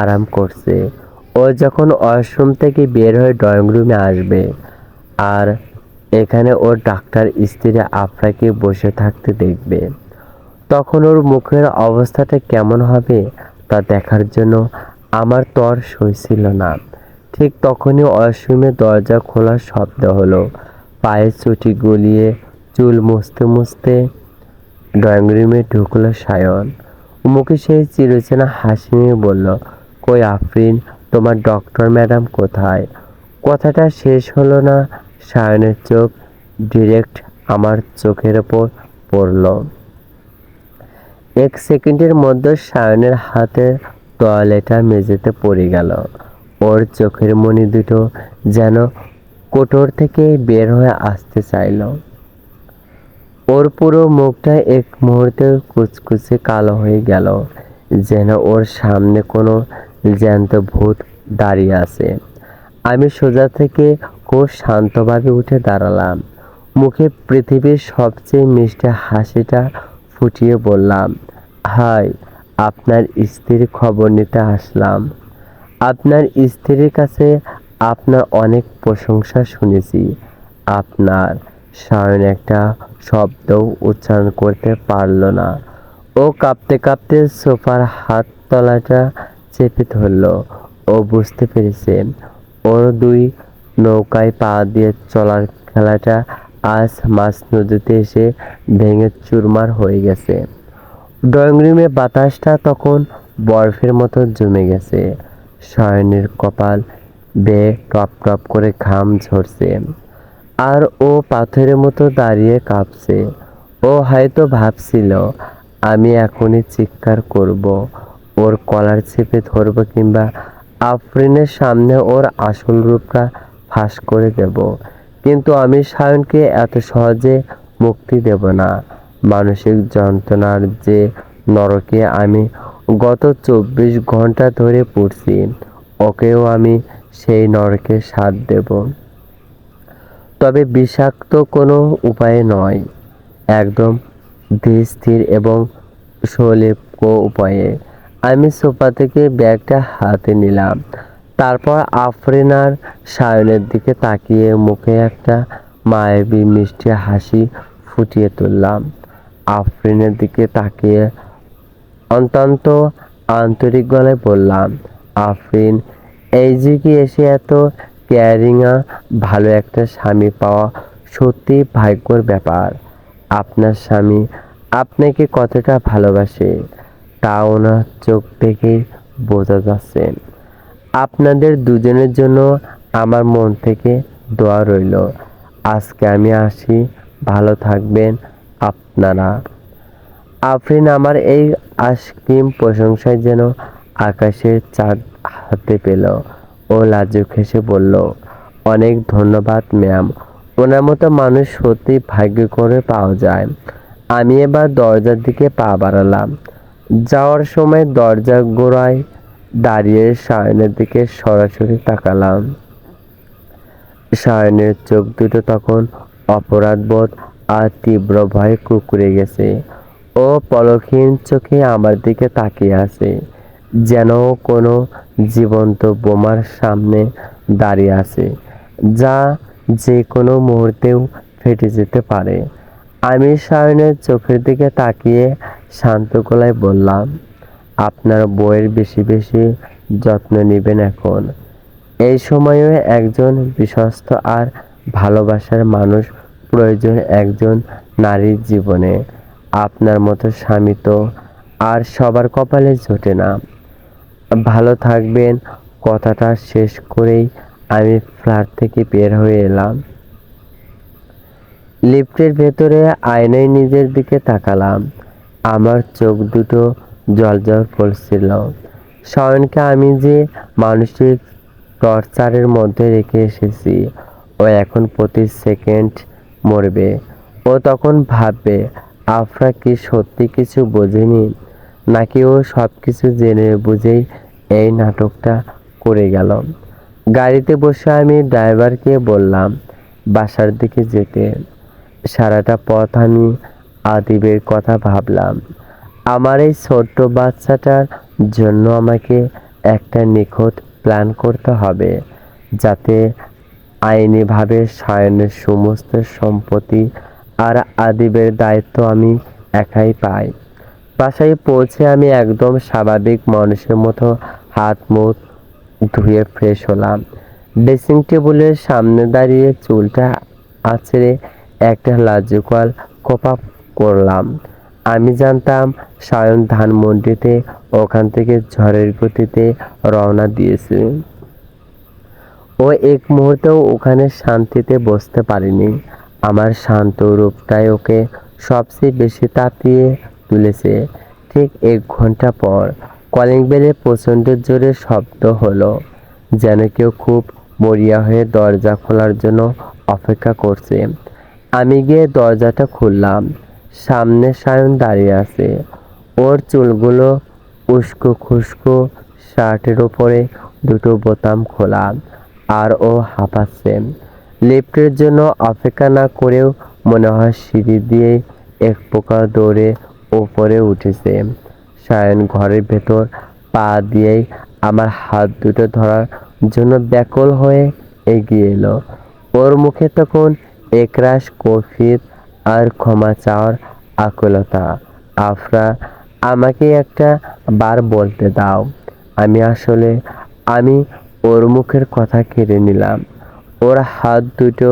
আরাম করছে। ও যখন ওয়াশরুম থেকে বের হয়ে ড্রয়িং রুমে আসবে, আর এখানে ওর ডাক্তার স্ত্রী আফরাকে বসে থাকতে দেখবে, তখন ওর মুখের অবস্থাটা কেমন হবে তা দেখার জন্য আমার তর সইছিল না। ঠিক তখনই ওয়াশরুমে দরজা খোলার শব্দ হলো। পায়ের চটি গলিয়ে চুল মুছতে মুছতে ড্রয়িং রুমে ঢুকলো সায়ন। মুখে সেই চিরচেনা হাসি নিয়ে বলল, কই আফরিন, তোমার ডক্টর ম্যাডাম কোথায়? কথাটা শেষ হলো না, সায়নের চোখ ডিরেক্ট আমার চোখের ওপর পড়ল। এক সেকেন্ডের মধ্যে সায়নের হাতে টয়লেটটা মেঝেতে পড়ে গেল। ওর চোখের মণি দুটো যেন কোটর থেকে বের হয়ে আসতে চাইল। ওর পুরো মুখটা এক মুহূর্তে কুচকুচে কালো হয়ে গেল, যেন ওর সামনে কোনো জ্যান্ত ভূত দাঁড়িয়ে আছে। আমি সোজা থেকে খুব শান্তভাবে উঠে দাঁড়ালাম। মুখে পৃথিবীর সবচেয়ে মিষ্টি হাসিটা ফুটিয়ে বললাম, হাই, আপনার স্ত্রীর খবর নিতে আসলাম। আপনার স্ত্রীর কাছে আপনার অনেক প্রশংসা শুনেছি। আপনার সায়ন একটা শব্দও উচ্চারণ করতে পারল না। ও কাঁপতে কাঁপতে সোফার হাত তলাটা চেপে ধরল। ও বুঝতে পেরেছে ওর দুই নৌকায় পা দিয়ে চলার খেলাটা আজ মাঝ নদীতে এসে ভেঙে চুরমার হয়ে গেছে। ড্রয়িং রুমে বাতাসটা তখন বরফের মতো জমে গেছে। সায়নের কপাল বেয়ে টপ টপ করে ঘাম ঝরছে, আর ও পাথরের মতো দাঁড়িয়ে কাঁপছে। ও হয়তো ভাবছিল আমি এখনই চিৎকার করব, ওর কলার চেপে ধরবো, কিংবা আফরিনের সামনে ওর আসল রূপটা ফাঁস করে দেব। কিন্তু আমি সায়নকে এত সহজে মুক্তি দেব না। মানসিক যন্ত্রণার যে নরকে আমি গত 24 ঘন্টা ধরে পড়ছি, ওকেও আমি সেই নরকে স্বাদ দেব, তবে বিষাক্ত কোনো উপায়ে নয়, একদম ধীর এবং সলিপ্য উপায়ে। আমি সোফা থেকে ব্যাগটা হাতে নিলাম। তারপর আফরিন আর সায়নের দিকে তাকিয়ে মুখে একটা মায়াবী মিষ্টি হাসি ফুটিয়ে তুললাম। আফরিনের দিকে তাকিয়ে অত্যন্ত আন্তরিক গলায় বললাম, আফরিন, এই যুগে এসে এত কেয়ারিংয়া ভালো একটা স্বামী পাওয়া সত্যি ভাগ্যের ব্যাপার। আপনার স্বামী আপনাকে কতটা ভালোবাসে তা ওনার চোখ থেকেই বোঝা যাচ্ছে। আপনাদের দুজনের জন্য আমার মন থেকে দোয়া রইল। আজকে আমি আসি, ভালো থাকবেন আপনারা। আফরিন আমার এই আইসক্রিম প্রশংসায় যেন আকাশের চাঁদ হাতে পেল। ও লাজুক হেসে বলল, অনেক ধন্যবাদ ম্যাম, ওনার মতো মানুষ সত্যি ভাগ্য করে পাওয়া যায়। আমি এবার দরজার দিকে পা বাড়ালাম। যাওয়ার সময় দরজার গোড়ায় দাঁড়িয়ে সায়নের দিকে সরাসরি তাকালাম। সায়নের চোখ দুটো তখন অপরাধবোধ আর তীব্র ভয়ে কুঁকড়ে গেছে। ও পলকহীন চোখে আমার দিকে তাকিয়ে আছে, যেন কোনো জীবন্ত বোমার সামনে দাঁড়িয়ে আছে, যা যে কোনো মুহূর্তেও ফেটে যেতে পারে। আমি সায়নের চোখের দিকে তাকিয়ে শান্ত গলায় বললাম, আপনার বউয়ের বেশি বেশি যত্ন নেবেন এখন। এই সময়েও একজন বিশ্বস্ত আর ভালোবাসার মানুষ প্রয়োজন একজন নারীর জীবনে। আপনার মতো স্বামী তো আর সবার কপালে জোটে না। ভালো থাকবেন। কথাটা শেষ করেই আমি ফ্ল্যাট থেকে বের হয়ে এলাম। লিফটের ভেতরে আয়নায় নিজের দিকে তাকালাম। আমার চোখ দুটো জ্বলজ্বল করছিল। সায়নকে আমি যে মানসিক টর্চারের মধ্যে রেখে এসেছি, ও এখন প্রতি সেকেন্ড মরবে। ও তখন ভাববে আফরা কি সত্যি কিছু বোঝেনি, নাকি ও সব কিছু জেনে বুঝেই এই নাটকটা করে গেল। গাড়িতে বসে আমি ড্রাইভারকে বললাম বাসার দিকে যেতে। সারাটা পথ আমি আদিবের কথা ভাবলাম। আমার এই ছোট্ট বাচ্চাটার জন্য আমাকে একটা নিখুঁত প্ল্যান করতে হবে, যাতে আইনিভাবে সায়নের সমস্ত সম্পত্তি আর আদিবের দায়িত্ব আমি একাই পাই। বাসায় পৌঁছে আমি একদম স্বাভাবিক মানুষের মতো হাত মুখ ধুয়ে ফ্রেশ হলাম। ড্রেসিং টেবিলের সামনে দাঁড়িয়ে চুলটা আঁচড়ে একটা লাজুকাল খোপা করলাম। আমি জানতাম সায়ন ধানমন্ডিতে ওখান থেকে ঝড়ের গতিতে রওনা দিয়েছে। ও এক মুহূর্তেও ওখানে শান্তিতে বসতে পারেনি। আমার শান্ত রূপটাই ওকে সবচেয়ে বেশি তাতিয়ে তুলেছে। ঠিক 1 ঘন্টা পর কলিং বেলে প্রচণ্ড জোরে শব্দ হলো, যেন কেউ খুব মরিয়া হয়ে দরজা খোলার জন্য অপেক্ষা করছে। আমি গিয়ে দরজাটা খুললাম। সামনে সায়ন দাঁড়িয়ে আছে। ওর চুলগুলো উস্কো খুস্কো, শার্টের ওপরে দুটো বোতাম খোলা, আর ও হাঁপাচ্ছে। লিফটের জন্য অপেক্ষা না করেও মনে হয় সিঁড়ি দিয়ে এক প্রকার দৌড়ে ওপরে উঠেছে। সায়ন ঘরের ভেতর পা দিয়েই আমার হাত দুটো ধরার জন্য ব্যাকুল হয়ে এগিয়ে এলো। ওর মুখে তখন একরাশ কফির আর ক্ষমা চাওয়ার আকুলতা। আফরা, আমাকে একটা বার বলতে দাও। আমি ওর মুখের কথা কেড়ে নিলাম। ওর হাত দুটো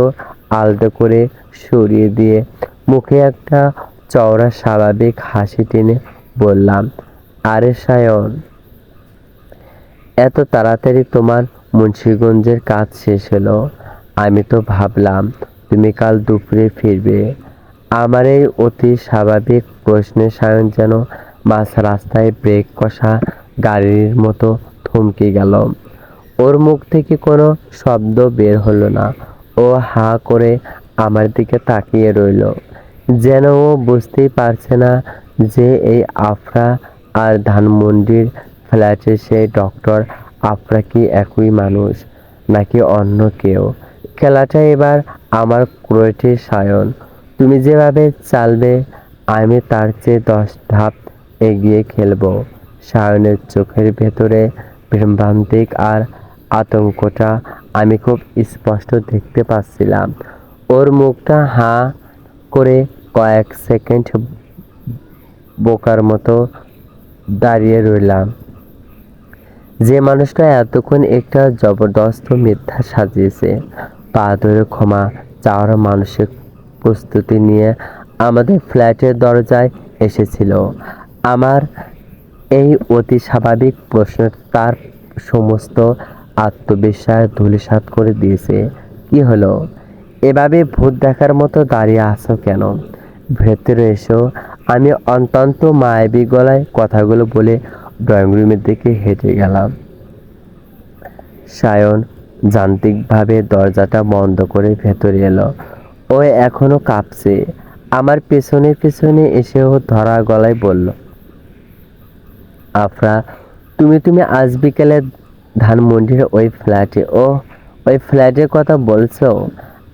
আলতো করে সরিয়ে দিয়ে মুখে একটা চওড়া স্বাভাবিক হাসি টেনে বললাম, আরে সায়ন, এত তাড়াতাড়ি তোমার মুন্সিগঞ্জের কাজ শেষ হলো? আমি তো ভাবলাম তুমি কাল দুপুরে ফিরবে। আমার এই অতি স্বাভাবিক প্রশ্নে সায়ন যেন মাঝ রাস্তায় ব্রেক কষা গাড়ির মতো থমকে গেল। ওর মুখ থেকে কোনো শব্দ বের হলো না। ও হাঁ করে আমার দিকে তাকিয়ে রইল, যেন ও বুঝতেই পারছে না যে এই আফরা আর ধানমন্ডির ফ্ল্যাটের সেই ডক্টর আফরা কি একই মানুষ, নাকি অন্য কেউ। খেলাটা এবার আমার ক্রোয়েটে সায়ন। তুমি যেভাবে চালবে আমি তার চেয়ে 10 ধাপ এগিয়ে খেলবো। সায়নের চোখের ভেতরে ভ্রমভান্তিক আর আতঙ্কটা আমি খুব স্পষ্ট দেখতে পাচ্ছিলাম। ওর মুখটা হাঁ করে কয়েক সেকেন্ড বোকার মতো দাঁড়িয়ে রইলাম। যে মানুষটা এতক্ষণ একটা জবরদস্ত মিথ্যা সাজিয়েছে, পা ধরে ক্ষমা চাওয়ার মানসিক প্রস্তুতি নিয়ে আমাদের ফ্ল্যাটের দরজায় এসেছিল, আমার এই অতি স্বাভাবিক প্রশ্ন তার সমস্ত আত্মবিশ্বাস ধূলিসাৎ করে দিয়েছে। কি হলো? এভাবে ভূত দেখার মতো দাঁড়িয়ে আছো কেন? ভেতরে এসো। আমি অত্যন্ত মায়াবী গলায় কথাগুলো বলে ড্রয়িং রুমের দিকে হেঁটে গেলাম। সায়ন যান্ত্রিকভাবে দরজাটা বন্ধ করে ভেতরে এলো। ও এখনো কাঁপছে। আমার পেছনে পেছনে এসে ও ধরা গলায় বলল, আফরা, তুমি আজ বিকেলে ধানমন্ডির ওই ফ্ল্যাটের কথা বলছো?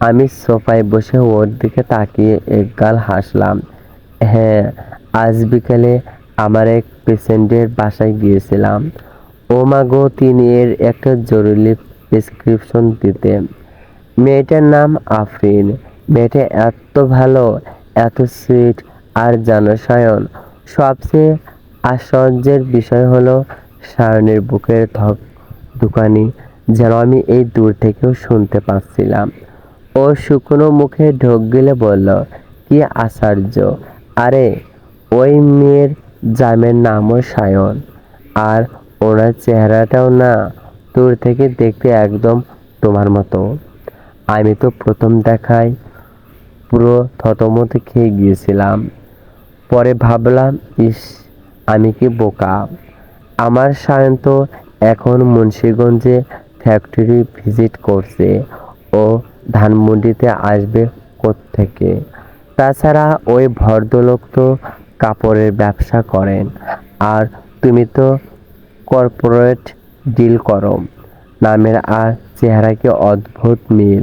আমি সোফায় বসে ওর দিকে তাকিয়ে একগাল হাসলাম। হ্যাঁ, আজ বিকেলে আমার এক পেশেন্টের বাসায় গিয়েছিলাম। ও মা গো, তিনি এর একটা জরুরি প্রেসক্রিপশন দিতে। মেয়েটার নাম আফরিন। মেয়েটা এত ভালো, এত সুইট। আর জানো সায়ন, সবচেয়ে আশ্চর্যের বিষয় হলো সায়নের বুকের ধকধকানি যেন আমি এই দূর থেকেও শুনতে পাচ্ছিলাম। ও শুকনো মুখে ঢোক গিলে বলল, কি আশ্চর্য! আরে, ওই মেয়ের জামের নামও সায়ন। আর ওনার চেহারাটাও না দূর থেকে দেখতে একদম তোমার মতো। আমি তো প্রথম দেখায় পুরো থতমত খেয়ে গিয়েছিলাম। পরে ভাবলাম, ইস, আমি কি বোকা! আমার সায়ন তো এখন মুন্সিগঞ্জে ফ্যাক্টরি ভিজিট করছে। ও ধানমন্ডিতে আসবে কোত্থেকে? তাছাড়া ওই ভদ্রলোক তো কাপড়ের ব্যবসা করেন, আর তুমি তো কর্পোরেট ডিল করো। নামের আর চেহারা কি অদ্ভুত মিল,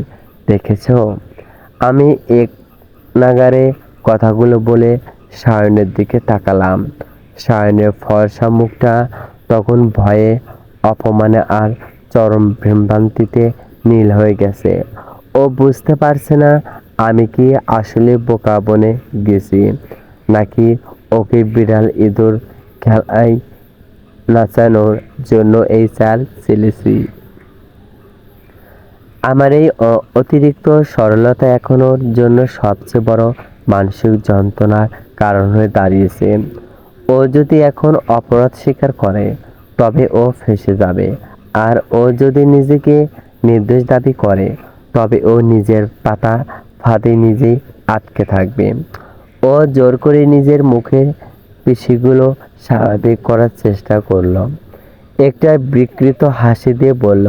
দেখেছো? আমি এক নাগাড়ে কথাগুলো বলে সায়নের দিকে তাকালাম। সায়নের ফর্সা মুখটা তখন ভয়ে, অপমানে আর চরম ভ্রান্তিতে নীল হয়ে গেছে। ও বুঝতে পারছে না আমি কি আসলে বোকা বনে গেছি, নাকি ওকে বিড়াল ইঁদুর খেলায় নাচানোর জন্য এই চাল চেলেছি। আমার এই অতিরিক্ত সরলতা এখন ওর জন্য সবচেয়ে বড় মানসিক যন্ত্রণার কারণ হয়ে দাঁড়িয়েছে। ও যদি এখন অপরাধ স্বীকার করে, তবে ও ফেঁসে যাবে। আর ও যদি নিজেকে নির্দোষ দাবি করে, তবে ও নিজের পাতা ফাঁদে নিজেই আটকে থাকবে। ও জোর করে নিজের মুখের পেশিগুলো স্বাভাবিক করার চেষ্টা করলো। একটা বিকৃত হাসি দিয়ে বলল,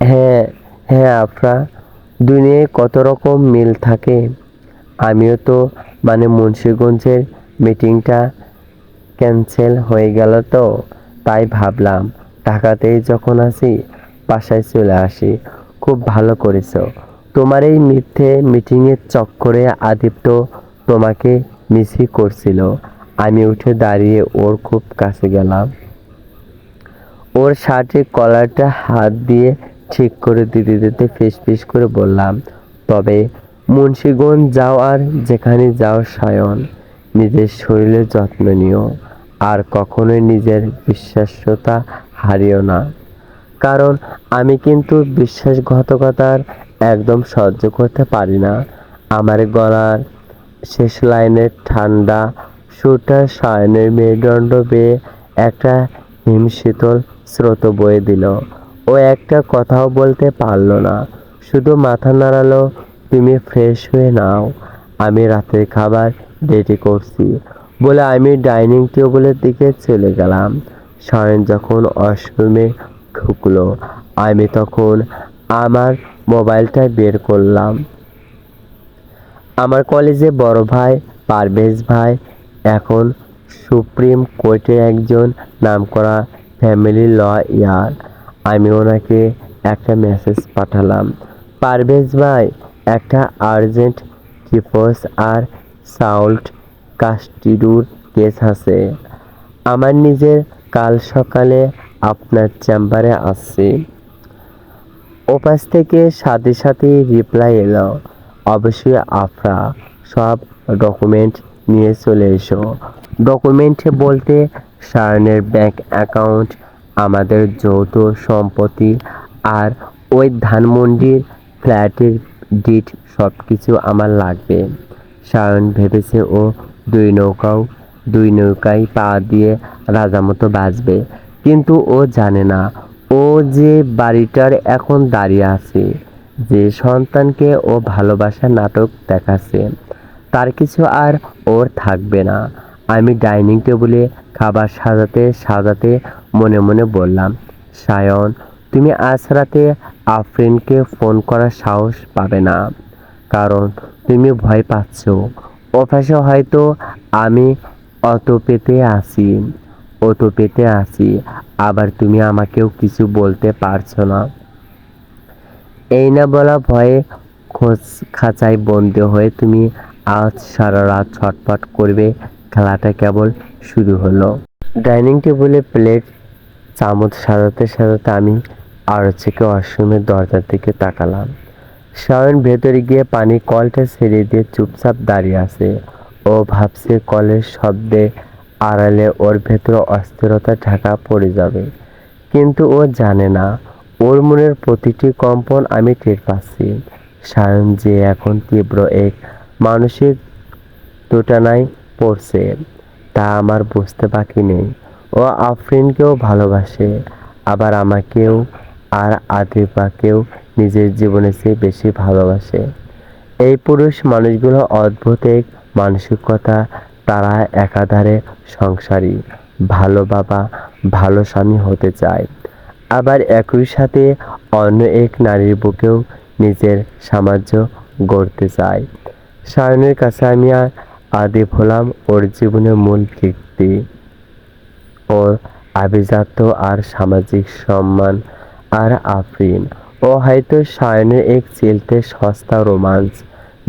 হ্যাঁ হ্যাঁ আফরা, দুনিয়ায় কত রকম মিল থাকে। আমিও তো মুন্সিগঞ্জের মিটিংটা ক্যান্সেল হয়ে গেল, তো তাই ভাবলাম ঢাকাতেই যখন আছি বাসায় চলে আসি। খুব ভালো করেছো। তোমার এই মিথ্যে মিটিংয়ের চক্করে আদিত্য তোমাকে মিসই করছিল। আমি উঠে দাঁড়িয়ে ওর খুব কাছে গেলাম। ওর শার্টের কলারটা হাত দিয়ে ঠিক করে দিতে দিতে ফিসফিস করে বললাম, তবে মুন্সিগঞ্জ যাও আর যেখানে যাও সায়ন, নিজের শরীরের যত্ন নিও। আর কখনোই নিজের বিশ্বাসতা হারিও না। কারণ আমি কিন্তু বিশ্বাসঘাতকতার একদম সহ্য করতে পারি না। আমার গলার শেষ লাইনের ঠান্ডা সুরটা সায়নের মেরুদণ্ড বেয়ে একটা হিমশীতল স্রোত বয়ে দিল। ও একটা কথাও বলতে পারল না, শুধু মাথা নাড়ালো। তুমি ফ্রেশ হয়ে নাও, আমি রাতের খাবার রেডি করছি বলে আমি ডাইনিং টেবিলের দিকে চলে গেলাম। সায়ন যখন ওয়াশরুমে ঢুকলো, আমি তখন আমার মোবাইলটা বের করলাম। আমার কলেজে বড় ভাই পারভেজ ভাই এখন সুপ্রিম কোর্টের একজন নামকরা ফ্যামিলি লয়ার। আমি ওনাকে একটা মেসেজ পাঠালাম, পারভেজ ভাই, একটা আর্জেন্ট ডিভোর্স আর সাউল্ট কাস্টিডির কেস আছে। আমার নিজের কাল সকালে আপনার চেম্বারে আসছি। ওপাশ থেকে সাথে সাথে রিপ্লাই এলো, অবশ্যই আফরা, সব ডকুমেন্ট নিয়ে চলে এসো। ডকুমেন্ট বলতে সায়নের ব্যাংক অ্যাকাউন্ট, আমাদের যৌথ সম্পত্তি, আর ওই ধানমন্ডির ফ্ল্যাটের ডিট, সব কিছু আমার লাগবে। সায়ন ভেবেছে ও দুই নৌকায় পা দিয়ে রাজামতো বাঁচবে, কিন্তু ও জানে না ও যে বাড়িটার এখন দাঁড়িয়ে আছে, যে সন্তানকে ও ভালোবাসার নাটক দেখাচ্ছে, তার কিছু আর ওর থাকবে না। আমি ডাইনিং টেবিলে খাবার সাজাতে সাজাতে মনে মনে বললাম, সায়ন, তুমি আজ রাতে আফরিনকে ফোন করার সাহস পাবে না, কারণ তুমি ভয় পাচ্ছ। অভ্যাসে হয়তো আমি অত পেতে আছি। ও তো পেটে আছি, আবার তুমি আমাকেও কিছু বলতে পারছো না। এই না বলা ভয়ে খোঁজ খাঁচায় বন্দি হয়ে তুমি আজ সারা রাত ছটফট করবে। খেলাটা কেবল শুরু হলো। ডাইনিং টেবিলে প্লেট চামচ সাজাতে সাজাতে আমি আরও থেকে ওয়াশরুমের দরজার দিকে তাকালাম। শাওন ভেতরে গিয়ে পানি কলটা ছেড়ে দিয়ে চুপচাপ দাঁড়িয়ে আছে। ও ভাবছে কলের শব্দে আড়ালে ওর ভেতরে অস্থিরতা ঢাকা পড়ে যাবে, কিন্তু ও জানে না ওর মনের প্রতিটি কম্পন আমি টের পাচ্ছি। শায়ন যে এখন তীব্র এক মানসিক দোটানায় পড়ছে তা আমার বুঝতে বাকি নেই। ও আফরিনকেও ভালোবাসে, আবার আমাকেও, আর আদিবাকেও নিজের জীবনের চেয়ে বেশি ভালোবাসে। এই পুরুষ মানুষগুলো অদ্ভুত এক মানসিকতা। তারা একাধারে সংসারী, ভালো বাবা, ভালো স্বামী হতে চায়, আবার একই সাথে অন্য এক নারীর বুকেও নিজের সাম্রাজ্য গড়তে চায়। সায়নের কাছে আমি আদিব হলাম ওর জীবনের মূল ভিত্তি, ওর আভিজাত্য আর সামাজিক সম্মান। আর আফরিন, ও হয়তো সায়নের এক চিলতে সস্তা রোমান্স,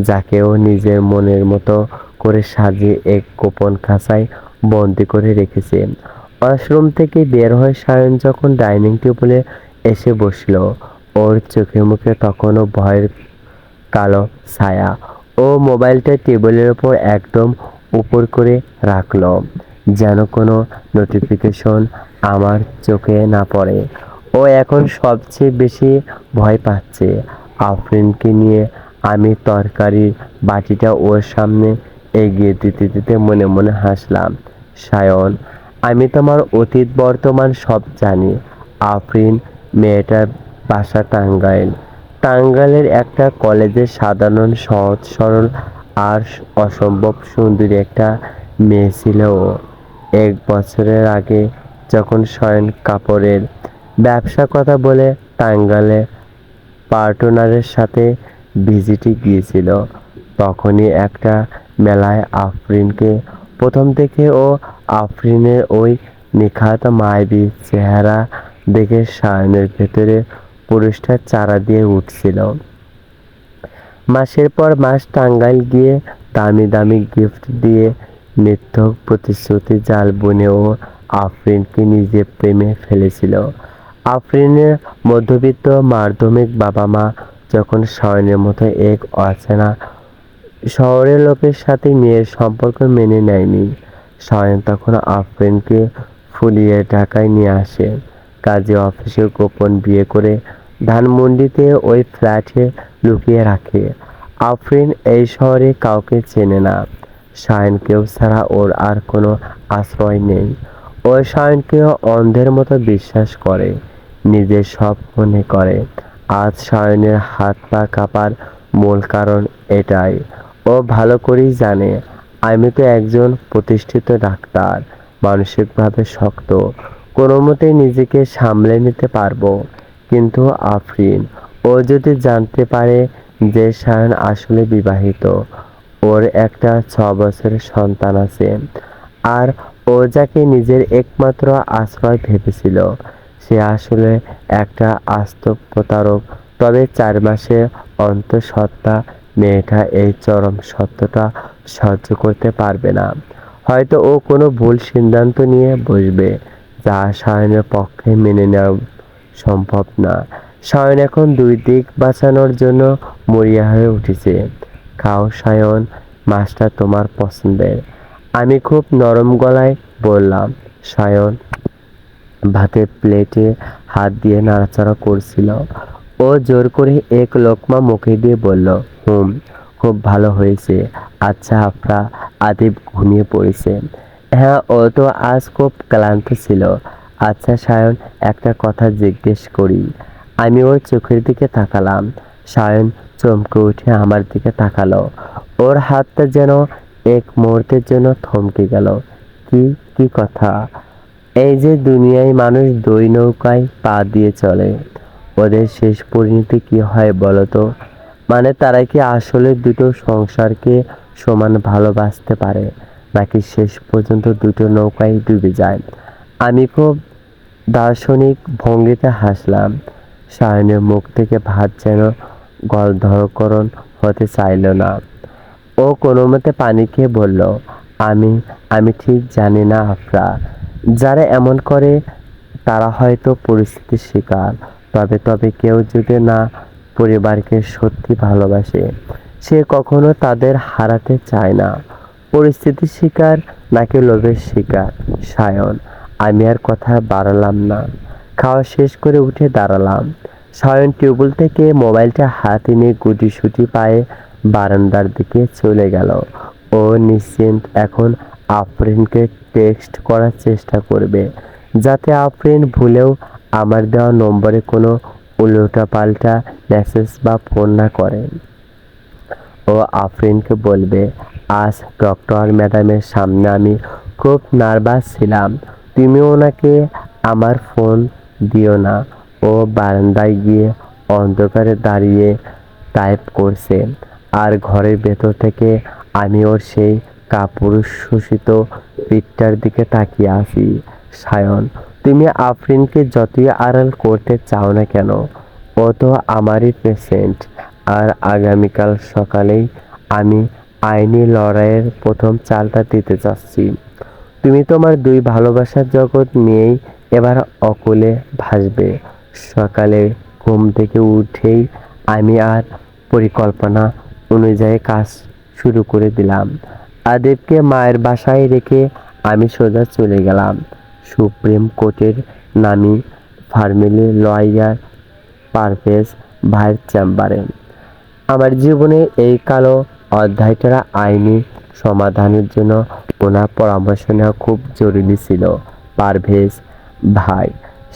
যাকে ও নিজের মনের মতো করে সাজিয়ে এক গোপন খাঁচায় বন্দি করে রেখেছে। ওয়াশরুম থেকে বের হয়ে সায়ন যখন ডাইনিং টেবিলে এসে বসল, ওর চোখে মুখে তখনও ভয়ের কালো ছায়া। ও মোবাইলটা টেবিলের ওপর একদম উপর করে রাখলো, যেন কোনো নোটিফিকেশন আমার চোখে না পড়ে। ও এখন সবচেয়ে বেশি ভয় পাচ্ছে আফরিনকে নিয়ে। আমি তরকারির বাটিটা ওর সামনে এগিয়ে দিতে দিতে মনে মনে হাসলাম। সায়ন, আমি তোমার অতীত বর্তমান সব জানি। আফরিন মেয়েটার বাসা টাঙ্গাইল। টাঙ্গাইলের একটা কলেজে সাধারণ সহজ সরল আর অসম্ভব সুন্দরী একটা মেয়ে ছিল ও। 1 বছরের আগে যখন স্বয়ন কাপড়ের ব্যবসা কথা বলে টাঙ্গাইলে পার্টনারের সাথে ভিজিটে গিয়েছিল, তখনই একটা মেলায় আফরিনকে প্রথম থেকে ও আফরিনের ওই নিখাত মায়াবী চেহারা দেখে সায়নের ভেতরে পুরুষটা চারা দিয়ে উঠছিল। মাসের পর মাস টাঙ্গাইল গিয়ে দামি দামি গিফট দিয়ে মিথ্যক প্রতিশ্রুতি জাল বুনে ও আফরিনকে নিজে প্রেমে ফেলেছিল। আফরিনের মধ্যবিত্ত মাধ্যমিক বাবা মা যখন শয়নের মতো এক অচেনা শহরের লোকের সাথে মেয়ের সম্পর্ক মেনে নেয়নি, শয়ন তখন আফরিনকে ফুলিয়ে ঢাকায় নিয়ে আসে। কাজে অফিসে গোপন বিয়ে করে ধানমন্ডিতে ওই ফ্ল্যাটে লুকিয়ে রাখে। আফরিন এই শহরে কাউকে চেনে না। শায়নকেও ছাড়া ওর আর কোনো আশ্রয় নেই। ও শায়নকেও অন্ধের মতো বিশ্বাস করে, নিজের সব মনে করে। আজ শায়নের হাত পা কাঁপার মূল কারণ এটাই। ও ভালো করেই জানে আমি তো একজন প্রতিষ্ঠিত ডাক্তার, মানসিকভাবে শক্ত, কোনো মতেই নিজেকে সামলে নিতে পারবো। কিন্তু আফরিন, ও যদি জানতে পারে যে শায়ন আসলে বিবাহিত, ওর একটা 6 বছরের সন্তান আছে, আর ও যাকে নিজের একমাত্র আশ্রয় ভেবেছিল সে আসলে একটা আস্ত প্রতারক, তবে 4 মাসে অন্তঃসত্ত্বা মেয়েটা এই চরম সত্যটা সহ্য করতে পারবে না। হয়তো ও কোনো ভুল সিদ্ধান্ত নিয়ে বসবে, যা শায়নের পক্ষে মেনে নেওয়া সম্ভব না। শায়ন এখন 2 দিক বাঁচানোর জন্য মরিয়া হয়ে উঠেছে। খাও শায়ন, মাছটা তোমার পছন্দের। আমি খুব নরম গলায় বললাম। শায়ন ভাতের প্লেটে হাত দিয়ে নাড়াচাড়া করছিল। ও জোর করে এক লোকমা মুখে দিয়ে বলল, খুব ভালো হয়েছে। আচ্ছা আফরা, আদিব ঘুমিয়ে পড়েছে? হ্যাঁ, ও তো আজ খুব ক্লান্ত ছিল। আচ্ছা শায়ন, একটা কথা জিজ্ঞেস করি? আমি ওর চোখের দিকে তাকালাম। শায়ন চমকে উঠে আমার দিকে তাকালো। ওর হাতটা যেন এক মুহূর্তের জন্য থমকে গেল। কি কি কথা? এই যে দুনিয়ায় মানুষ 2 নৌকায় পা দিয়ে চলে, ওদের শেষ পরিণতি কি হয় বলো তো? মানে তারা কি আসলে দুটো সংসারকে সমান ভালোবাসতে পারে, নাকি শেষ পর্যন্ত দুটো নৌকায় ডুবে যায়? আমি খুব দার্শনিক ভঙ্গিতে হাসলাম। সায়নের মুখ থেকে ভাত যেন গলধকরণ হতে চাইল না। ও কোনো মতে পানি খেয়ে বলল, আমি আমি ঠিক জানি না আফরা। যারা এমন করে তারা হয়তো পরিস্থিতির শিকার। তবে কেউ যদি না পরিবারকে সত্যি ভালোবাসে, সে কখনো তাদের হারাতে চায় না। পরিস্থিতির শিকার নাকি লোভের শিকার? সায়ন, আমি আর কথা বাড়ালাম না। খাওয়া শেষ করে উঠে দাঁড়ালাম। সায়ন টেবিল থেকে মোবাইলটা হাতে নিয়ে গুটিসুটি পায়ে বারান্দার দিকে চলে গেল। ও নিশ্চিন্ত এখন আফরিনকে টেক্সট করার চেষ্টা করবে, যাতে আফরিন ভুলেও আমার দেওয়া নম্বরে কোনো উল্টোপাল্টা মেসেজ বা ফোন না করে। ও আফরিনকে বলবে, আজ ডক্টর ম্যাডামের সামনে আমি খুব নার্ভাস ছিলাম, তুমি ওনাকে আমার ফোন দিও না। ও বারান্দায় গিয়ে অন্ধকারে দাঁড়িয়ে টাইপ করছে, আর ঘরের ভেতর থেকে আমি ওর সেই কাপুরুষ শোষিত পিঠটার দিকে তাকিয়ে আছি। সায়ন, তুমি আফরিনকে যতই আড়াল করতে চাও না কেন, ও তো আমারই পেশেন্ট। আর আগামীকাল সকালেই আমি আইনি লড়াইয়ের প্রথম চালটা দিতে যাচ্ছি। তুমি তোমার দুই ভালোবাসার জগৎ নিয়েই এবার অকূলে ভাসবে। সকালে ঘুম থেকে উঠেই আমি আর পরিকল্পনা অনুযায়ী কাজ শুরু করে দিলাম। আদেবকে মায়ের বাসায় রেখে আমি সোজা চলে গেলাম সুপ্রিম কোর্টের নামী ফ্যামিলি লয়ার পারভেজ ভাইয়ের চেম্বারে। আমার জীবনে এই কালো অধ্যায়টা আইনি সমাধানের জন্য ওনার পরামর্শ নেওয়া খুব জরুরি ছিল। পারভেজ ভাই,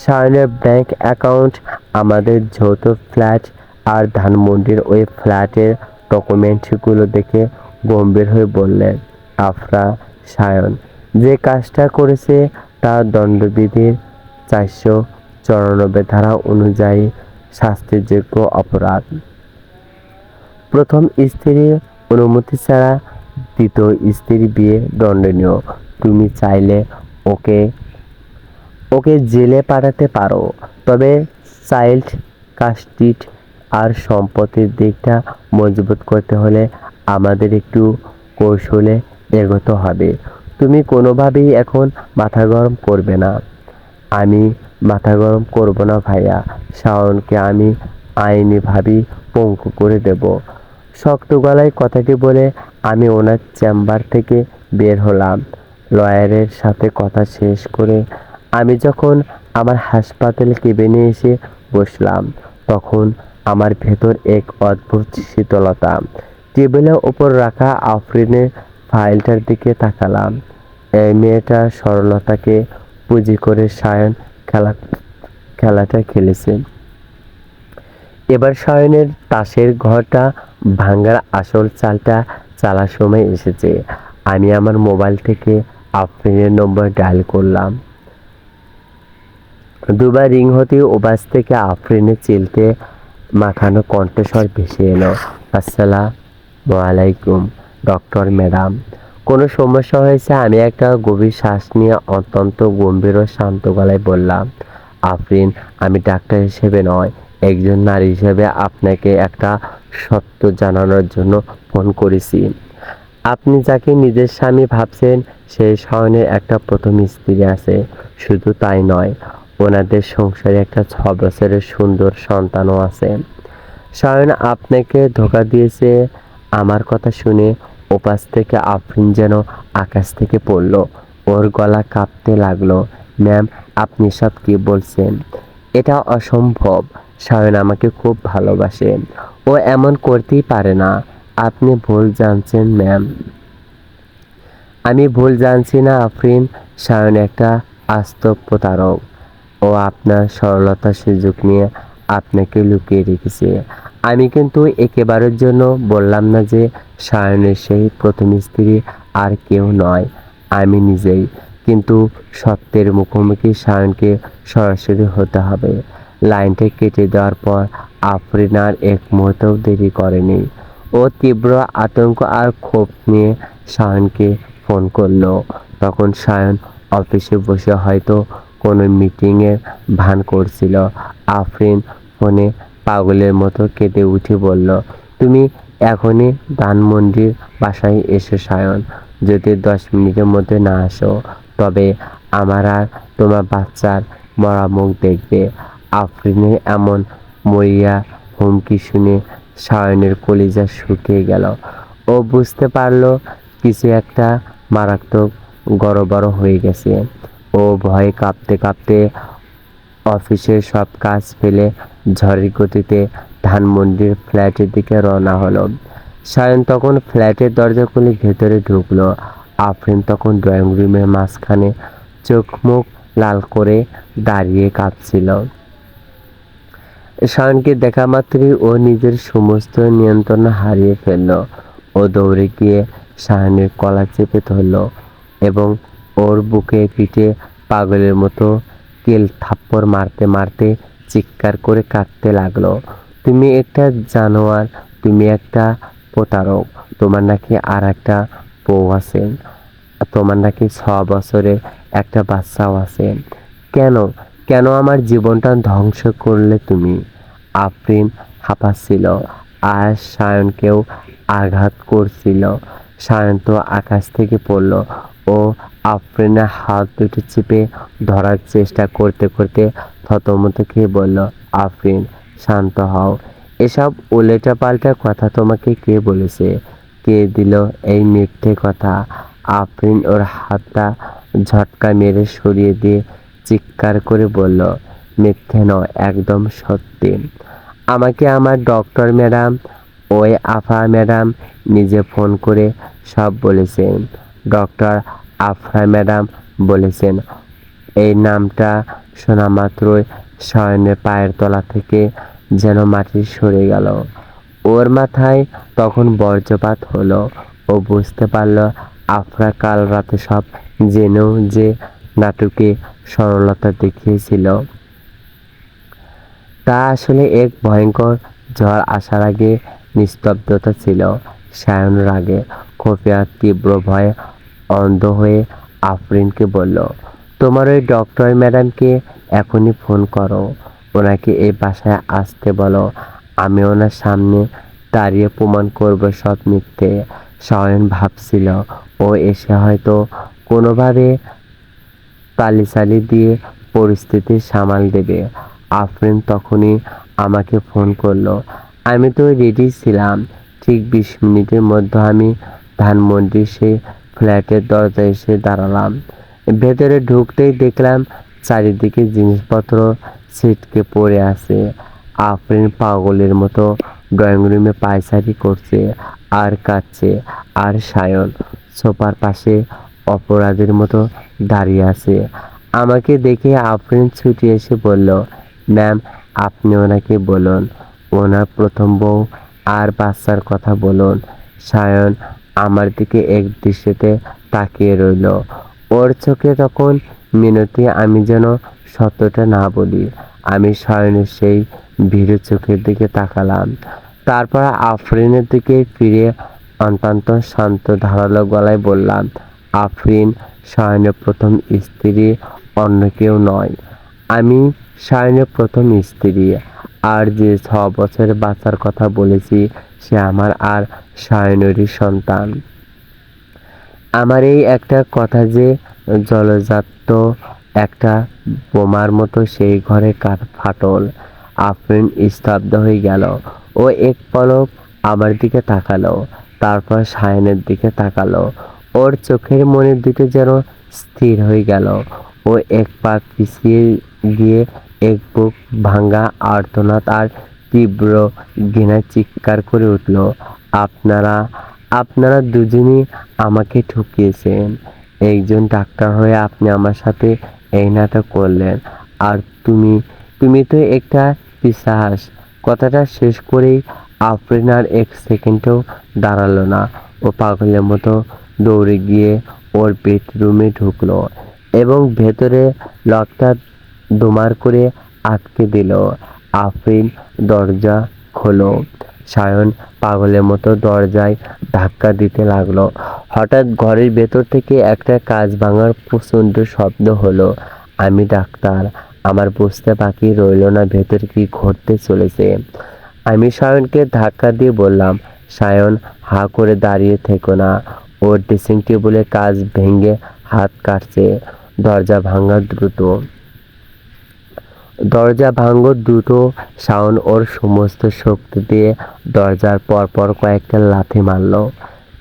সায়নের ব্যাংক অ্যাকাউন্ট, আমাদের যৌথ ফ্ল্যাট আর ধানমন্ডির ওই ফ্ল্যাটের ডকুমেন্টগুলো দেখে গম্ভীর হয়ে বললেন, আফরা, সায়ন যে কাজটা করেছে তা দণ্ডবিধির 494 ধারা অনুযায়ী শাস্তিযোগ্য অপরাধ। প্রথম স্ত্রীর অনুমতি ছাড়া দ্বিতীয় স্ত্রীর বিয়ে দণ্ডনীয়। তুমি চাইলে ওকে ওকে জেলে পাঠাতে পারো, তবে চাইল্ড কাস্টডি আর সম্পত্তির দিকটা মজবুত করতে হলে আমাদের একটু কৌশলে এগোতে হবে। তুমি কোনোভাবেই এখন মাথা গরম করবে না। আমি মাথা গরম করব না ভাইয়া। শাওনকে আমি আইনিভাবেই পঙ্গু করে দেব। শক্ত গলায় কথাটি বলে আমি ওনার চেম্বার থেকে বের হলাম। লয়ারের সাথে কথা শেষ করে আমি যখন আমার হাসপাতাল কেবিনে এসে বসলাম, তখন আমার ভেতর এক অদ্ভুত শীতলতা। টেবিলের ওপর রাখা আফরিনের ফাইলটার দিকে তাকালাম। এই মেয়েটার সরলতাকে পুঁজি করে সায়ন খেলাটা খেলেছে। এবার সায়নের তাসের ঘরটা ভাঙার আসল চালটা চালার সময় এসেছে। আমি আমার মোবাইল থেকে আফরিনের নম্বর ডায়াল করলাম। দুবার রিং হতে ওপাশ থেকে আফরিনের চিলতে মাখানো কণ্ঠস্বর ভেসে এলো, আসসালামু আলাইকুম ডক্টর ম্যাডাম, কোনো সমস্যা হয়েছে? আমি একটা গভীর শ্বাস নিয়ে অত্যন্ত গম্ভীর ও শান্ত গলায় বললাম, আফরিন, আমি ডাক্তার হিসেবে নয়, একজন নারী হিসেবে আপনাকে একটা সত্য জানানোর জন্য ফোন করেছি। আপনি যাকে নিজের স্বামী ভাবছেন, সেই শাওনের একটা প্রথম স্ত্রী আছে। শুধু তাই নয়, ওনাদের সংসারে একটা 6 বছরের সুন্দর সন্তানও আছে। শাওন আপনাকে ধোঁকা দিয়েছে। আমার কথা শুনে ওপাশ থেকে আফরিন যেন আকাশ থেকে পড়ল। ওর গলা কাঁপতে লাগলো। ম্যাম, আপনি সব কি বলছেন? এটা অসম্ভব। শাওন আমাকে খুব ভালোবাসে, ও এমন করতেই পারে না। আপনি ভুল জানছেন ম্যাম। আমি ভুল জানছি না আফরিন, শাওন একটা আস্ত প্রতারক। ও আপনার সরলতার সুযোগ নিয়ে আপনাকে লুকিয়ে রেখেছে। আমি কিন্তু একেবারের জন্য বললাম না যে শাওনের সেই প্রথম স্ত্রী আর কেউ নয়, আমি নিজেই। কিন্তু সত্যের মুখোমুখি শাওনকে সরাসরি হতে হবে। লাইনটা কেটে দেওয়ার পর আফরিন আর এক মুহূর্তও দেরি করেনি। ও তীব্র আতঙ্ক আর ক্ষোভ নিয়ে শাওনকে ফোন করলো। তখন শাওন অফিসে বসে হয়তো কোনো মিটিংয়ের ভান করছিল। আফরিন ফোনে পাগলের মতো কেঁদে উঠে বলল, তুমি এখনই ধানমন্ডির বাসায় এসো সায়ন। যদি 10 মিনিটের মধ্যে না আসো তবে আমার আর তোমার বাচ্চার মরা মুখ দেখবে। আফরিনের এমন মরিয়া হুমকি শুনে সায়নের কলিজা শুকিয়ে গেল। ও বুঝতে পারলো কিছু একটা মারাত্মক গড়বড় হয়ে গেছে। ও ভয়ে কাঁপতে কাঁপতে অফিসের সব কাজ ফেলে ঝড়ের গতিতে ধানমন্ডির ফ্ল্যাটের দিকে রওনা হলো। সায়ন তখন ফ্ল্যাটের দরজা খুলে ভেতরে ঢুকলো। আফরিন তখন ড্রয়িং রুমের মাঝখানে চোখ মুখ লাল করে দাঁড়িয়ে কাঁপছিল। সায়নকে দেখা মাত্রই ও নিজের সমস্ত নিয়ন্ত্রণ হারিয়ে ফেলল। ও দৌড়ে গিয়ে সায়নের গলা চেপে ধরল এবং ওর বুকে পিঠে পাগলের মতো কেল থাপ্পড় মারতে মারতে চিৎকার করে কাঁদতে লাগলো। তুমি একটা জানোয়ার, তুমি একটা প্রতারক, তোমার নাকি আর একটা বউ আছে, তোমার নাকি 6 বছরের একটা বাচ্চাও আছে। কেন কেন আমার জীবনটা ধ্বংস করলে তুমি? আফরিন হাঁপাচ্ছিল আর সায়নকেও আঘাত করছিল। সায়ন তো আকাশ থেকে পড়ল। ও আফরিনের হাত দুটো চেপে ধরার চেষ্টা করতে করতে থতমত খেয়ে বলল, আফরিন শান্ত হও। এসব উল্টাপাল্টা কথা তোমাকে কে বলেছে? কে দিল এই মিথ্যে কথা? আফরিন ওর হাতটা ঝটকা মেরে সরিয়ে দিয়ে চিৎকার করে বলল, মিথ্যে নয়, একদম সত্যি। আমাকে আমার ডক্টর ম্যাডাম, ওই আফা ম্যাডাম নিজে ফোন করে সব বলেছেন। ডক্টর আফরা ম্যাডাম বলেছেন। এই নামটা শোনা মাত্রই সায়নের পায়ের তলা থেকে যেন মাটি সরে গেল। ওর মাথায় তখন বজ্রপাত হলো। ও বুঝতে পারল আফরা কাল রাতে সব জেনেও যে নাটকে সরলতা দেখিয়েছিল তা আসলে এক ভয়ঙ্কর ঝড় আসার আগে নিস্তব্ধতা ছিল। সায়ন রাগে, ক্ষোভে আর তীব্র ভয়ে অন্ধ হয়ে আফরিনকে বলল, তোমার ওই ডক্টর ম্যাডামকে এখনই ফোন করো, ওনাকে এই বাসায় আসতে বলো। আমি ওনার সামনে দাঁড়িয়ে প্রমাণ করব সব মিথ্যে। সায়ন ভাবছিল ও এসে হয়তো কোনোভাবে তালিচালি দিয়ে পরিস্থিতি সামাল দেবে। আফরিন তখনই আমাকে ফোন করলো। আমি তো রেডি ছিলাম। ঠিক 20 মিনিটের মধ্যে আমি ধানমন্ডির সেই ফ্ল্যাটের দরজায় এসে দাঁড়ালাম। ভেতরে ঢুকতেই দেখলাম চারিদিকে জিনিসপত্র ছিটকে পড়ে আছে। আফরিন পাগলের মতো ড্রয়িং রুমে পায়চারি করছে আর কাঁদছে। আর সায়ন সোফার পাশে অপরাধীর মতো দাঁড়িয়ে আছে। আমাকে দেখে আফরিন ছুটে এসে বলল, ম্যাম আপনি ওনাকে বলুন ওনার প্রথম বউ আর বাচ্চার কথা বলুন। সায়ন আমার দিকে এক দৃষ্টিতে তাকিয়ে রইল। ওর চোখে তখন মিনতি। আমি যেন সত্যটা না বলি। আমি সায়নের সেই ভীরু চোখের দিকে তাকালাম। তারপর আফরিনের দিকে ফিরে অত্যন্ত শান্ত ধারালো গলায় বললাম, আফরিন সায়নের প্রথম স্ত্রী, অন্য কেউ নয়। আমি সায়নের প্রথম স্ত্রী। আর যে 6 বছরের বাচ্চার কথা বলেছি সে আমার আর সায়নেরই সন্তান। আমার এই একটা কথা যে জলজাত একটা বোমার মতো সেই ঘরে ফাটল। আফরিন স্তব্ধ হয়ে গেল। ও এক পলক আমার দিকে তাকালো, তারপর সায়নের দিকে তাকালো। ওর চোখের মনে দুটো যেন স্থির হয়ে গেল। ও এক পা পিছিয়ে গিয়ে এক বুক ভাঙা আর্তনাদ আর তীব্র ঘৃণায় চিৎকার করে উঠল, আপনারা আপনারা দুজনই আমাকে ঠকিয়েছেন। একজন ডাক্তার হয়ে আপনি আমার সাথে এই নাটক করলেন। আর তুমি তুমি তো একটা পিশাচ। কথাটা শেষ করেই আফরিন আর এক সেকেন্ডও দাঁড়ালো না। ও পাগলের মতো দৌড়ে গিয়ে ওর বেডরুমে ঢুকলো এবং ভেতরে লকটা দোমার করে আটকে দিল। আফরিন দরজা খোলো। সায়ন পাগলের মতো দরজায় ধাক্কা দিতে লাগলো। হঠাৎ ঘরের ভেতর থেকে একটা কাঁচ ভাঙার প্রচণ্ড শব্দ হলো। আমি ডাক্তার, আমার বুঝতে বাকি রইল না ভেতর কি ঘটতে চলেছে। আমি সায়নকে ধাক্কা দিয়ে বললাম, সায়ন, হা করে দাঁড়িয়ে থেকো না। ওর ড্রেসিং টেবিলে কাঁচ ভেঙে হাত কাটছে। দরজা ভাঙা দ্রুত। দরজা ভাঙো দ্রুত। শাওন ওর সমস্ত শক্তি দিয়ে দরজার পরপর কয়েকটা লাথি মারল।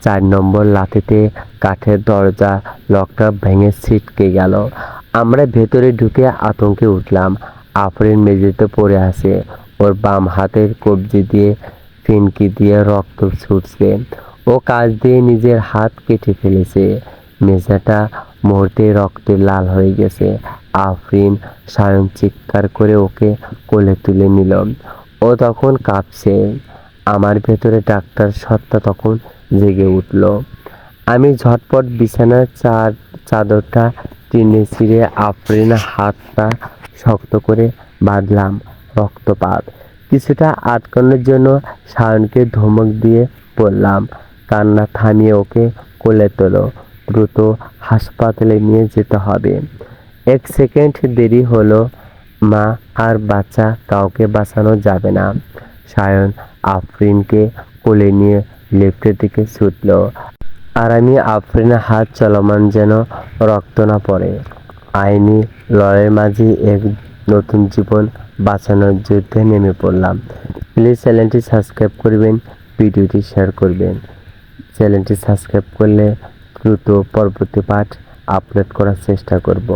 4 নম্বর লাথিতে কাঠের দরজা লকটা ভেঙে ছিটকে গেল। আমরা ভেতরে ঢুকে আতঙ্কে উঠলাম। আফরিন মেঝেতে পড়ে আছে। ওর বাম হাতের কবজি দিয়ে ফিনকি দিয়ে রক্ত ছুটছে। ও কাঁচ দিয়ে নিজের হাত কেটে ফেলেছে। মেঝেটা মুহূর্তে রক্তে লাল হয়ে গেছে। আফরিন, সায়ন চিৎকার করে ওকে কোলে তুলে নিল। ও তখন কাঁপছে। আমার ভেতরে ডাক্তার সত্তা তখন জেগে উঠল। আমি ঝটপট বিছানার চাদরটা টেনে ছিঁড়ে আফরিন হাতটা শক্ত করে বাঁধলাম। রক্তপাত কিছুটা আটকানোর জন্য সায়নকে ধমক দিয়ে বললাম, কান্না থামিয়ে ওকে কোলে তোলো, দ্রুত হাসপাতালে নিয়ে যেতে হবে। 1 সেকেন্ড দেরি হলো মা আর বাচ্চা কাউকে বাঁচানো যাবে না। সায়ন আফরিনকে কোলে নিয়ে লিফটের দিকে ছুটল। আর আমি আফরিনের হাত চলমান যেন রক্ত না পড়ে। আইনি লড়াইয়ের মাঝে এক নতুন জীবন বাঁচানোর যুদ্ধে নেমে পড়লাম। প্লিজ চ্যানেলটি সাবস্ক্রাইব করবেন, ভিডিওটি শেয়ার করবেন। চ্যানেলটি সাবস্ক্রাইব করলে দ্রুত পরবর্তী পার্ট আপলোড করার চেষ্টা করব।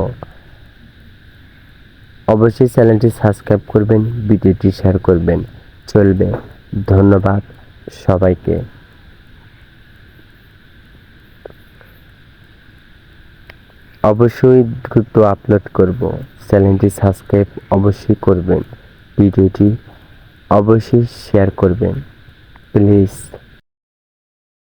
অবশ্যই চ্যানেলটি সাবস্ক্রাইব করবেন, ভিডিওটি শেয়ার করবেন। চলবে। ধন্যবাদ সবাইকে। অবশ্যই দ্রুত আপলোড করব। চ্যানেলটি সাবস্ক্রাইব অবশ্যই করবেন, ভিডিওটি অবশ্যই শেয়ার করবেন প্লিজ।